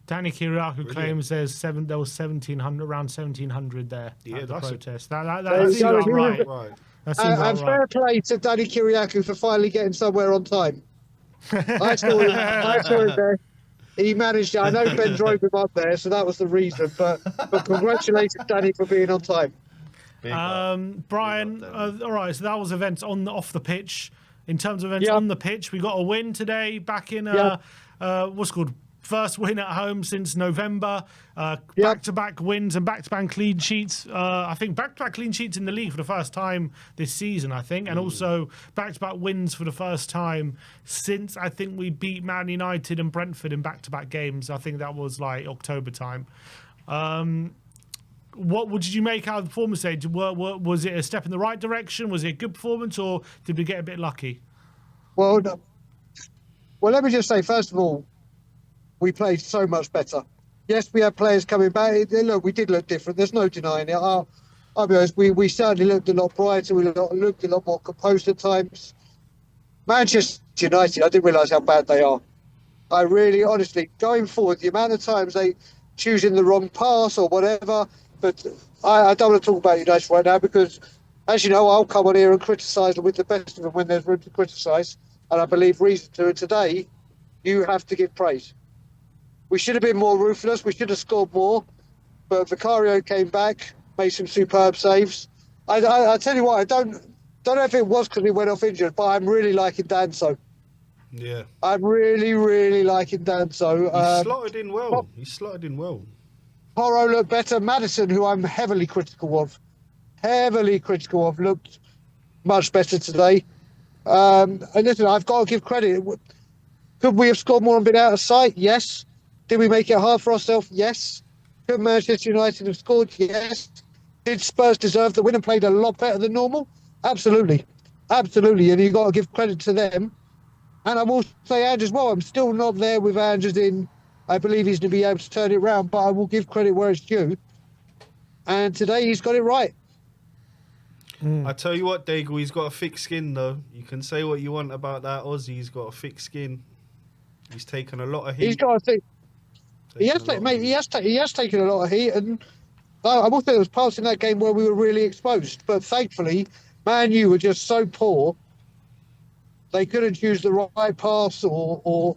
Danny Kiriakou claims there was 1,700, around 1,700 there at the protest. That seems about right. That seems about And fair play to Danny Kiriakou for finally getting somewhere on time. I saw him there. He managed it. I know Ben drove him up there, so that was the reason. But congratulations, Danny, for being on time. Brian, all right, so that was events off the pitch. In terms of events on the pitch, we got a win today, back in what's called first win at home since November. Back-to-back wins and back-to-back clean sheets. I think back-to-back clean sheets in the league for the first time this season, I think. And also back-to-back wins for the first time since, I think, we beat Man United and Brentford in back-to-back games. I think that was like October time. What did you make out of the performance today? Was it a step in the right direction? Was it a good performance, or did we get a bit lucky? Well, let me just say, first of all, we played so much better. Yes, we had players coming back. Look, we did look different. There's no denying it. I'll be honest, we certainly looked a lot brighter. We looked a lot more composed at times. Manchester United, I didn't realise how bad they are. I really, honestly, going forward, the amount of times they choosing the wrong pass or whatever. But I don't want to talk about United right now because, as you know, I'll come on here and criticise them with the best of them when there's room to criticise. And I believe reason to. And today, you have to give praise. We should have been more ruthless. We should have scored more. But Vicario came back, made some superb saves. I tell you what, I don't know if it was because he went off injured, but I'm really liking Danso. Yeah. I'm really, really liking Danso. He slotted in well. Porro looked better. Maddison, who I'm heavily critical of, looked much better today. And listen, I've got to give credit. Could we have scored more and been out of sight? Yes. Did we make it hard for ourselves? Yes. Could Manchester United have scored? Yes. Did Spurs deserve the win and played a lot better than normal? Absolutely. Absolutely. And you've got to give credit to them. And I will say Ange as well. I'm still not there with Ange as in I believe he's going to be able to turn it around, but I will give credit where it's due. And today he's got it right. I tell you what, Daigle, he's got a thick skin, though. You can say what you want about that Aussie. He's got a thick skin. He's taken a lot of heat. He's got a thick. He has taken a lot of heat, and I will say there was parts in that game where we were really exposed. But thankfully, Man U were just so poor they couldn't choose the right pass, or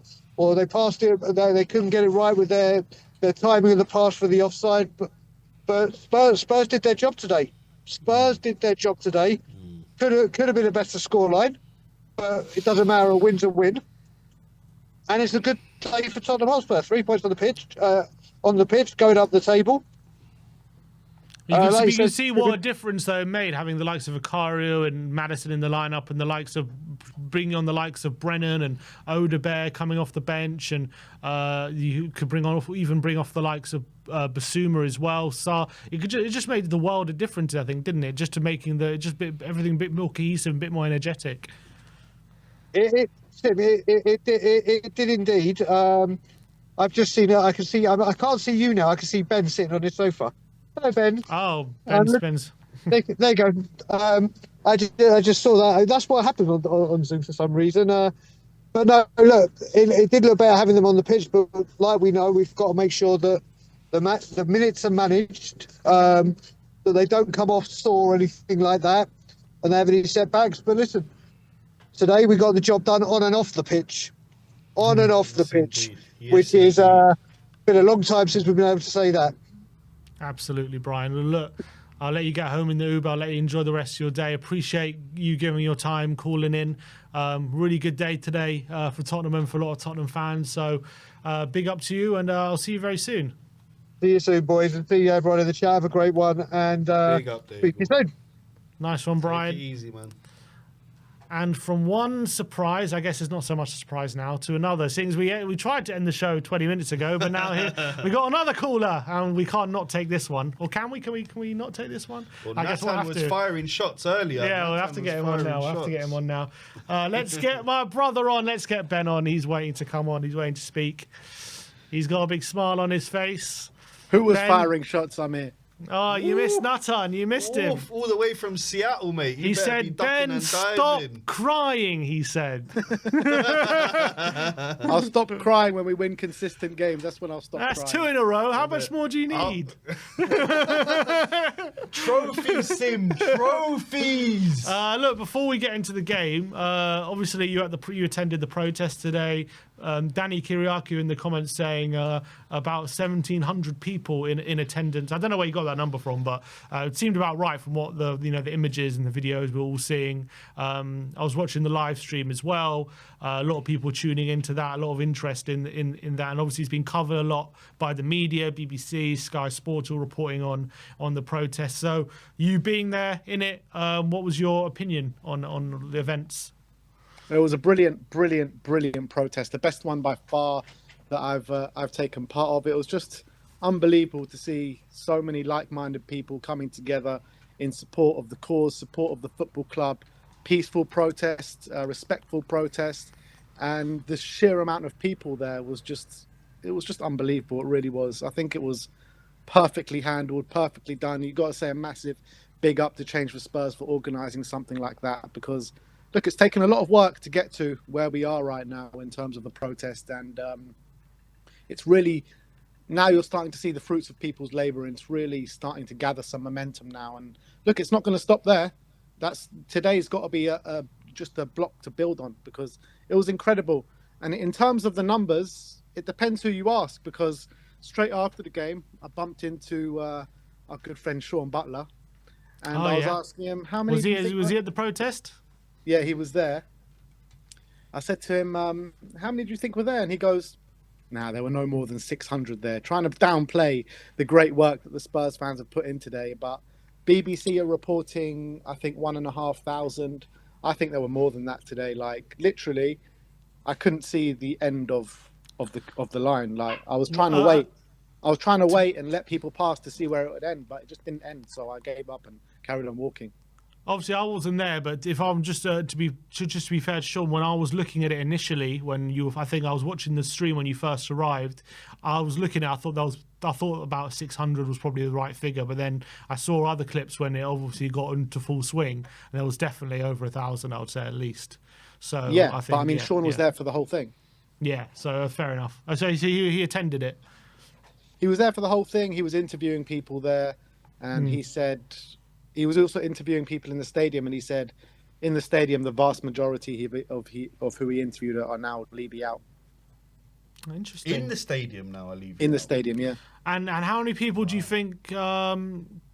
they passed it. They couldn't get it right with their timing of the pass for the offside. But Spurs did their job today. Could have been a better scoreline, but it doesn't matter. A win's a win, and it's a good day for Tottenham Hotspur. 3 points on the pitch, going up the table. You can see what a difference though it made having the likes of Vicario and Maddison in the lineup, and the likes of bringing on the likes of Brennan and Odebear coming off the bench, and you could bring off the likes of Basuma as well. So it just made the world of difference, I think, didn't it? Just to making everything a bit more cohesive, a bit more energetic. It did indeed. I've just seen it. I can't see you now. I can see Ben sitting on his sofa. Hello, Ben. Oh, Ben Spence. There you go. I just saw that. That's what happened on Zoom for some reason. But no, look, it did look better having them on the pitch. But like we know, we've got to make sure that the minutes are managed, that they don't come off sore or anything like that, and they have any setbacks. But listen, today we got the job done on and off the pitch. Pitch, yes, which is been a long time since we've been able to say that. Absolutely, Brian. Look, I'll let you get home in the Uber. I'll let you enjoy the rest of your day. Appreciate you giving your time, calling in. Really good day today for Tottenham and for a lot of Tottenham fans. So big up to you, and I'll see you very soon. See you soon, boys, and see you everyone in the chat. Have a great one, and big up, speak to you soon. Nice one, Brian. Take it easy, man. And from one surprise, I guess it's not so much a surprise now, to another. Since we tried to end the show 20 minutes ago, but now here we got another caller, and we can't not take this one. Or can we? Can we not take this one? Well, I guess we'll Natan have was to. firing shots earlier. Yeah, we'll have to get him on now. We'll have to get him on now. Let's get my brother on. Let's get Ben on. He's waiting to come on. He's waiting to speak. He's got a big smile on his face. Who was Ben, firing shots, Amir? Oh, you missed Natan. You missed him. All the way from Seattle, mate. He said, Ben, stop crying, he said. I'll stop crying when we win consistent games. That's when I'll stop crying. That's 2 in a row. How much more do you need? Trophies, Sim. Trophies. Look, before we get into the game, obviously you attended the protest today. Danny Kiriakou in the comments saying about 1,700 people in attendance. I don't know where you got that number from, but it seemed about right from what the images and the videos we're all seeing. I was watching the live stream as well. A lot of people tuning into that, a lot of interest in that, and obviously it's been covered a lot by the media, BBC, Sky Sports, all reporting on the protest. So you being there in it, what was your opinion on the events? It was a brilliant protest. The best one by far that I've taken part of. It was just unbelievable to see so many like-minded people coming together in support of the cause, support of the football club, peaceful protest, respectful protest, and the sheer amount of people there was just unbelievable. It really was. I think it was perfectly handled, perfectly done. You've got to say a massive big up to Change for Spurs for organising something like that, because look, it's taken a lot of work to get to where we are right now in terms of the protest, and it's really, now you're starting to see the fruits of people's labour, and it's really starting to gather some momentum now. And look, it's not going to stop there. Today's got to be just a block to build on, because it was incredible. And in terms of the numbers, it depends who you ask, because straight after the game, I bumped into our good friend Sean Butler, and I was asking him how many. Was he at the protest? Yeah, he was there. I said to him, how many do you think were there? And he goes, nah, there were no more than 600 there, trying to downplay the great work that the Spurs fans have put in today. But BBC are reporting, I think, 1,500. I think there were more than that today. Like, literally, I couldn't see the end of the line. Like, I was trying to wait. I was trying to wait and let people pass to see where it would end, but it just didn't end. So I gave up and carried on walking. Obviously, I wasn't there, but if I'm just to be fair to Sean, when I was looking at it initially, I think I was watching the stream when you first arrived, I was looking at it, I thought about 600 was probably the right figure, but then I saw other clips when it obviously got into full swing, and there was definitely over 1,000, I would say at least. So yeah, I think, Sean was there for the whole thing. Yeah, so fair enough. So he attended it. He was there for the whole thing. He was interviewing people there, and he said. He was also interviewing people in the stadium, and he said, in the stadium, the vast majority of who he interviewed are now Libby out. Interesting. In the stadium now, I leave. In the stadium, yeah. And how many people do you think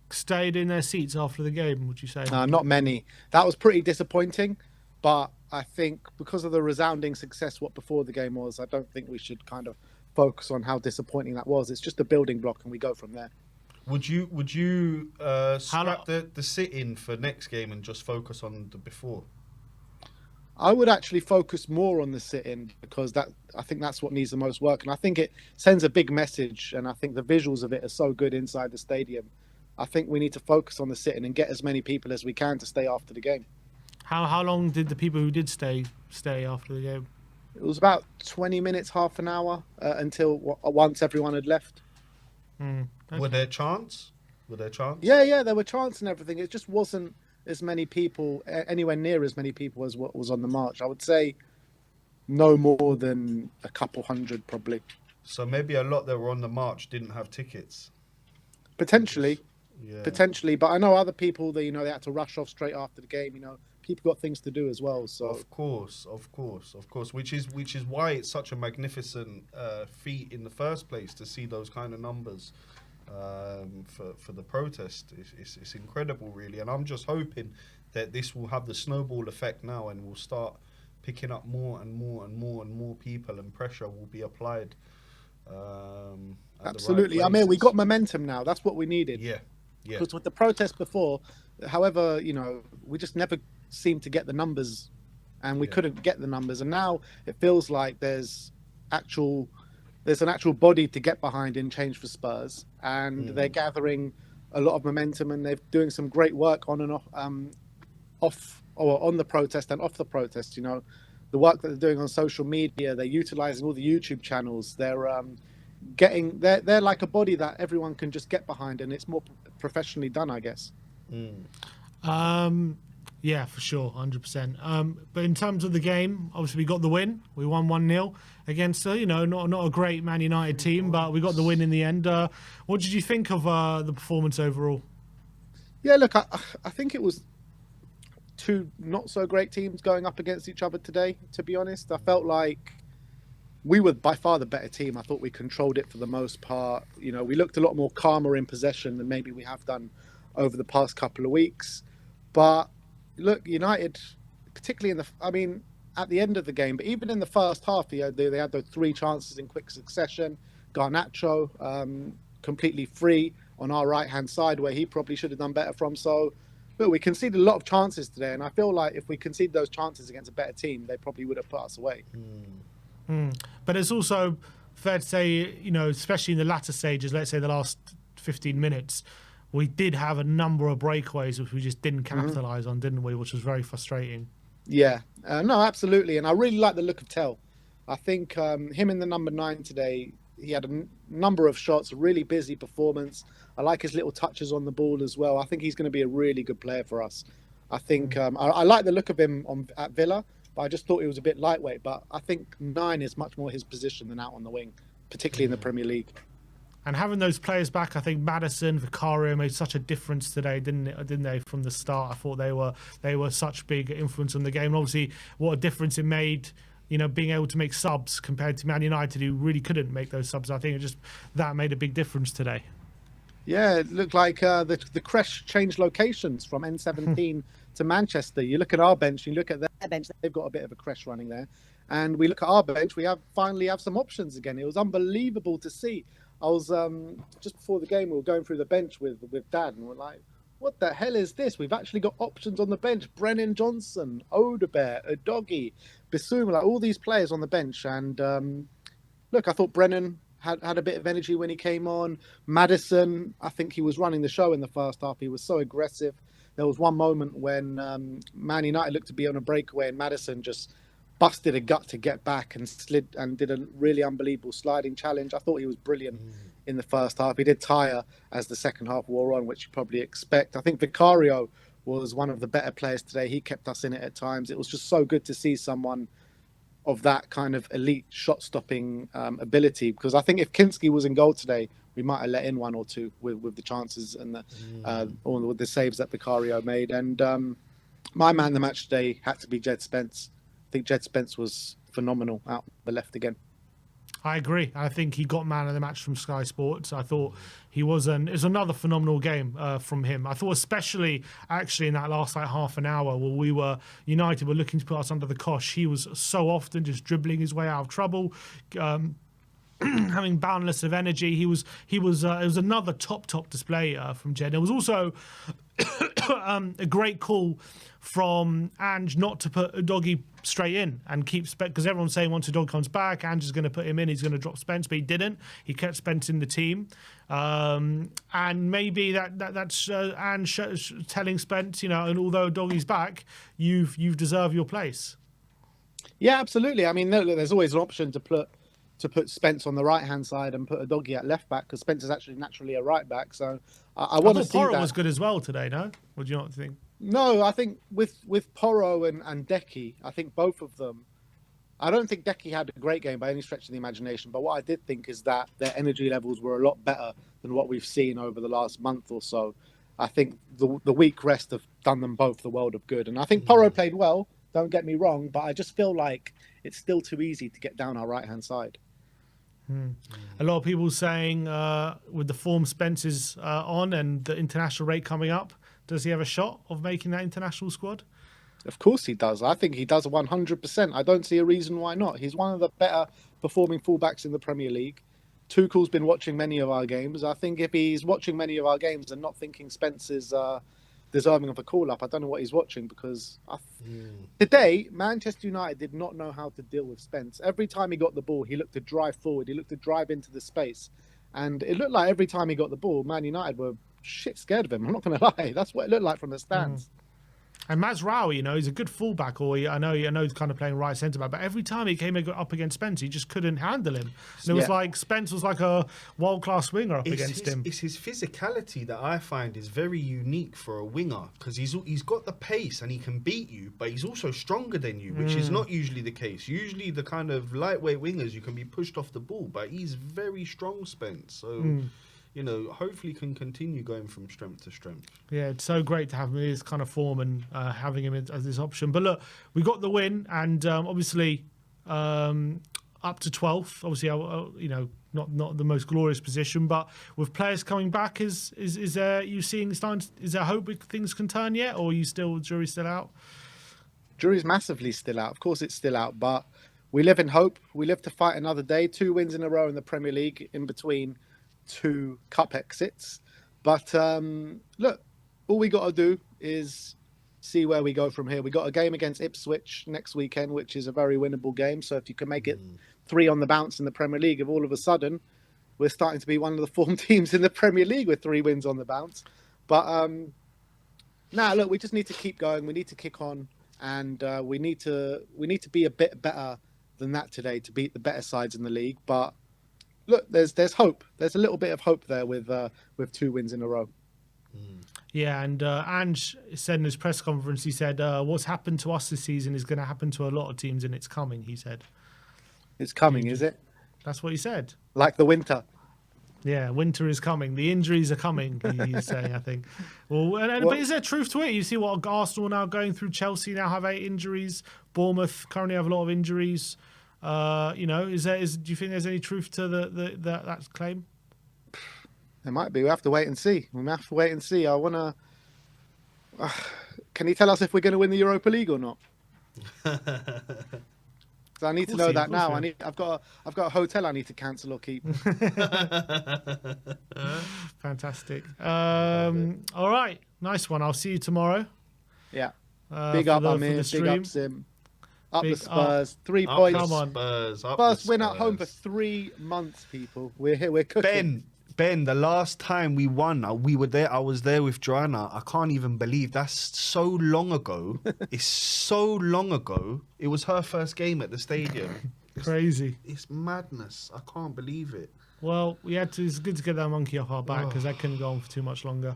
stayed in their seats after the game, would you say? Not many. That was pretty disappointing, but I think because of the resounding success what before the game was, I don't think we should kind of focus on how disappointing that was. It's just a building block, and we go from there. Would you scrap the sit-in for next game and just focus on the before? I would actually focus more on the sit-in, because I think that's what needs the most work, and I think it sends a big message, and I think the visuals of it are so good inside the stadium. I think we need to focus on the sit-in and get as many people as we can to stay after the game. How long did the people who did stay after the game? It was about 20 minutes, half an hour, until once everyone had left. Okay. Were there chants? Yeah, there were chants and everything. It just wasn't as many people, anywhere near as many people as what was on the march. I would say no more than a couple hundred, probably. So maybe a lot that were on the march didn't have tickets. Potentially. Yeah. Potentially, but I know other people that they had to rush off straight after the game. People got things to do as well. So of course, which is why it's such a magnificent feat in the first place to see those kind of numbers for the protest. It's incredible, really, and I'm just hoping that this will have the snowball effect now, and we'll start picking up more and more people, and pressure will be applied. Absolutely, we got momentum now. That's what we needed. Yeah. Because with the protest before, however, we just never seemed to get the numbers and we couldn't get the numbers. And now it feels like there's an actual body to get behind in change for Spurs, and they're gathering a lot of momentum, and they're doing some great work on and off or on the protest and off the protest. You know, the work that they're doing on social media, they're utilizing all the YouTube channels. They're like a body that everyone can just get behind, and it's more professionally done, I guess. Yeah, for sure, 100%. But in terms of the game, obviously we got the win. We won 1-0 against, not a great Man United team, but we got the win in the end. What did you think of the performance overall? Yeah, look, I think it was two not so great teams going up against each other today, to be honest. I felt like we were by far the better team. I thought we controlled it for the most part. You know, we looked a lot more calmer in possession than maybe we have done over the past couple of weeks. But look, United, particularly at the end of the game, but even in the first half, they had those 3 chances in quick succession. Garnacho completely free on our right-hand side, where he probably should have done better from. So, look, we conceded a lot of chances today, and I feel like if we conceded those chances against a better team, they probably would have put us away. But it's also fair to say, especially in the latter stages, let's say the last 15 minutes, we did have a number of breakaways which we just didn't capitalise on, didn't we? Which was very frustrating. Yeah, no, absolutely. And I really like the look of Tell. I think him in the number 9 today, he had a number of shots, a really busy performance. I like his little touches on the ball as well. I think he's going to be a really good player for us. I think I like the look of him at Villa, but I just thought he was a bit lightweight. But I think 9 is much more his position than out on the wing, particularly in the Premier League. And having those players back, I think Maddison, Vicario made such a difference today, didn't they? From the start, I thought they were such big influence on the game. And obviously, what a difference it made, being able to make subs compared to Man United, who really couldn't make those subs. I think that made a big difference today. Yeah, it looked like the Crash changed locations from N17 to Manchester. You look at our bench, you look at their bench, they've got a bit of a Crash running there. And we look at our bench, we finally have some options again. It was unbelievable to see. I was just before the game, we were going through the bench with Dad, and we're like, what the hell is this? We've actually got options on the bench. Brennan Johnson, Odebear, Udogie, Bissouma, like all these players on the bench. And look, I thought Brennan had a bit of energy when he came on. Maddison, I think he was running the show in the first half. He was so aggressive. There was one moment when Man United looked to be on a breakaway, and Maddison just busted a gut to get back and slid and did a really unbelievable sliding challenge. I thought he was brilliant in the first half. He did tire as the second half wore on, which you probably expect. I think Vicario was one of the better players today. He kept us in it at times. It was just so good to see someone of that kind of elite shot-stopping ability, because I think if Kinski was in goal today, we might have let in 1 or 2 with the chances and or with the saves that Vicario made. And my man of the match today had to be Jed Spence. I think Jed Spence was phenomenal out the left again. I agree. I think he got man of the match from Sky Sports. I thought it was another phenomenal game from him. I thought especially actually in that last half an hour where United were looking to put us under the cosh. He was so often just dribbling his way out of trouble, having boundless of energy. It was another top display from Jed. There was also a great call from Ange not to put Udogie straight in and keep Spence, because everyone's saying once Udogie comes back, Ange is going to put him in, he's going to drop Spence, but he didn't. He kept Spence in the team. And maybe that's Ange telling Spence, and although Udogi's back, you've deserved your place. Yeah, absolutely. I mean, there's always an option to put Spence on the right-hand side and put Udogie at left-back, because Spence is actually naturally a right-back. So I want to see that. Porro was good as well today, no? Would you not think? No, I think with Porro and Decky, I think both of them, I don't think Decky had a great game by any stretch of the imagination, but what I did think is that their energy levels were a lot better than what we've seen over the last month or so. I think the week rest have done them both the world of good. And I think Porro played well, don't get me wrong, but I just feel like it's still too easy to get down our right-hand side. A lot of people saying with the form Spence is on and the international rate coming up, does he have a shot of making that international squad? Of course he does. I think he does 100%. I don't see a reason why not. He's one of the better performing fullbacks in the Premier League. Tuchel's been watching many of our games. I think if he's watching many of our games and not thinking Spence is deserving of a call-up. I don't know what he's watching because today, Manchester United did not know how to deal with Spence. Every time he got the ball, he looked to drive forward. He looked to drive into the space. And it looked like every time he got the ball, Man United were shit scared of him. I'm not going to lie. That's what it looked like from the stands. And Mazraoui, you know, he's a good fullback, I know he's kind of playing right centre back, but every time he came up against Spence, he just couldn't handle him. And it was like Spence was like a world-class winger up against him. It's his physicality that I find is very unique for a winger, because he's got the pace and he can beat you, but he's also stronger than you, which is not usually the case. Usually the kind of lightweight wingers, you can be pushed off the ball, but he's very strong, Spence. So... you know, hopefully can continue going from strength to strength. Yeah, it's so great to have him in this kind of form and having him as this option. But look, we got the win, and obviously up to 12th. Obviously, you know, not the most glorious position, but with players coming back, is there is there hope things can turn yet, or are you still jury's still out? Jury's massively still out. Of course, it's still out, but we live in hope. We live to fight another day. 2 wins in a row in the Premier League in between 2 cup exits. But look, all we got to do is see where we go from here. We got a game against Ipswich next weekend, which is a very winnable game. So if you can make it 3 on the bounce in the Premier League, if all of a sudden we're starting to be one of the form teams in the Premier League with 3 wins on the bounce. But now look, we just need to keep going. We need to kick on, and we need to be a bit better than that today to beat the better sides in the league. But look, there's hope. There's a little bit of hope there with 2 wins in a row. Yeah, and Ange said in his press conference, he said, what's happened to us this season is going to happen to a lot of teams, and it's coming, he said. It's coming, is it? That's what he said. Like the winter. Yeah, winter is coming. The injuries are coming, he's saying, I think. Well, but is there truth to it? You see what Arsenal now going through, Chelsea now have 8 injuries, Bournemouth currently have a lot of injuries. You know, do you think there's any truth to that claim? There might be. We have to wait and see. I want to. Can you tell us if we're going to win the Europa League or not? So I need to know that now. I've got a hotel I need to cancel or keep. Fantastic. All right, nice one. I'll see you tomorrow. Yeah. Big up, Amir. Big up, Sim. Up the Spurs. 3 points. Come on. First win at home for 3 months, people. We're here. We're cooking. Ben, the last time we won, we were there. I was there with Joanna. I can't even believe that's so long ago. It's so long ago. It was her first game at the stadium. Crazy. It's madness. I can't believe it. Well, it's good to get that monkey off our back because that couldn't go on for too much longer.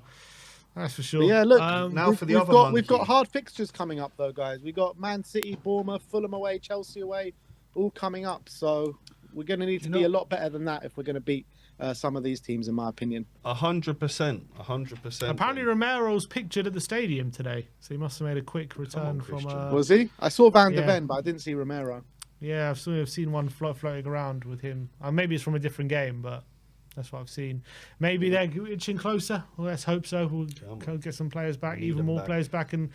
That's for sure. But yeah, look. Now for the other monkey. We've got hard fixtures coming up, though, guys. We got Man City, Bournemouth, Fulham away, Chelsea away, all coming up. So we're going to need to be a lot better than that if we're going to beat some of these teams, in my opinion. 100%. Apparently, Romero's pictured at the stadium today, so he must have made a quick return from. Was he? I saw Van de Ven, but I didn't see Romero. Yeah, I've seen one floating around with him. Maybe it's from a different game, but that's what I've seen. Maybe they're inching closer. Well, let's hope so. We'll get some players back, even more players back. And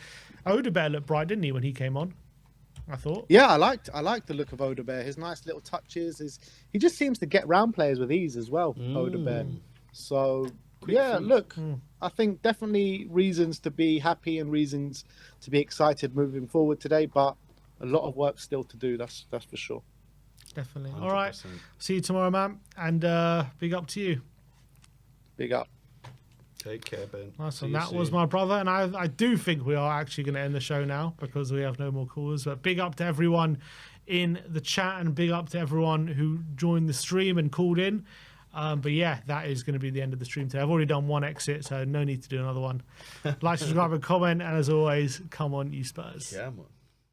Odegaard looked bright, didn't he, when he came on? I thought. Yeah, I liked the look of Odegaard. His nice little touches. He just seems to get round players with ease as well, Odegaard. So look, I think definitely reasons to be happy and reasons to be excited moving forward today, but a lot of work still to do. That's for sure. Definitely. 100%. All right. See you tomorrow, man. And big up to you. Big up. Take care, Ben. Nice one. That was my brother. And I do think we are actually going to end the show now because we have no more callers. But big up to everyone in the chat and big up to everyone who joined the stream and called in. But yeah, that is going to be the end of the stream today. I've already done 1 exit, so no need to do another one. Like, subscribe, and comment. And as always, come on, you Spurs. Yeah, man.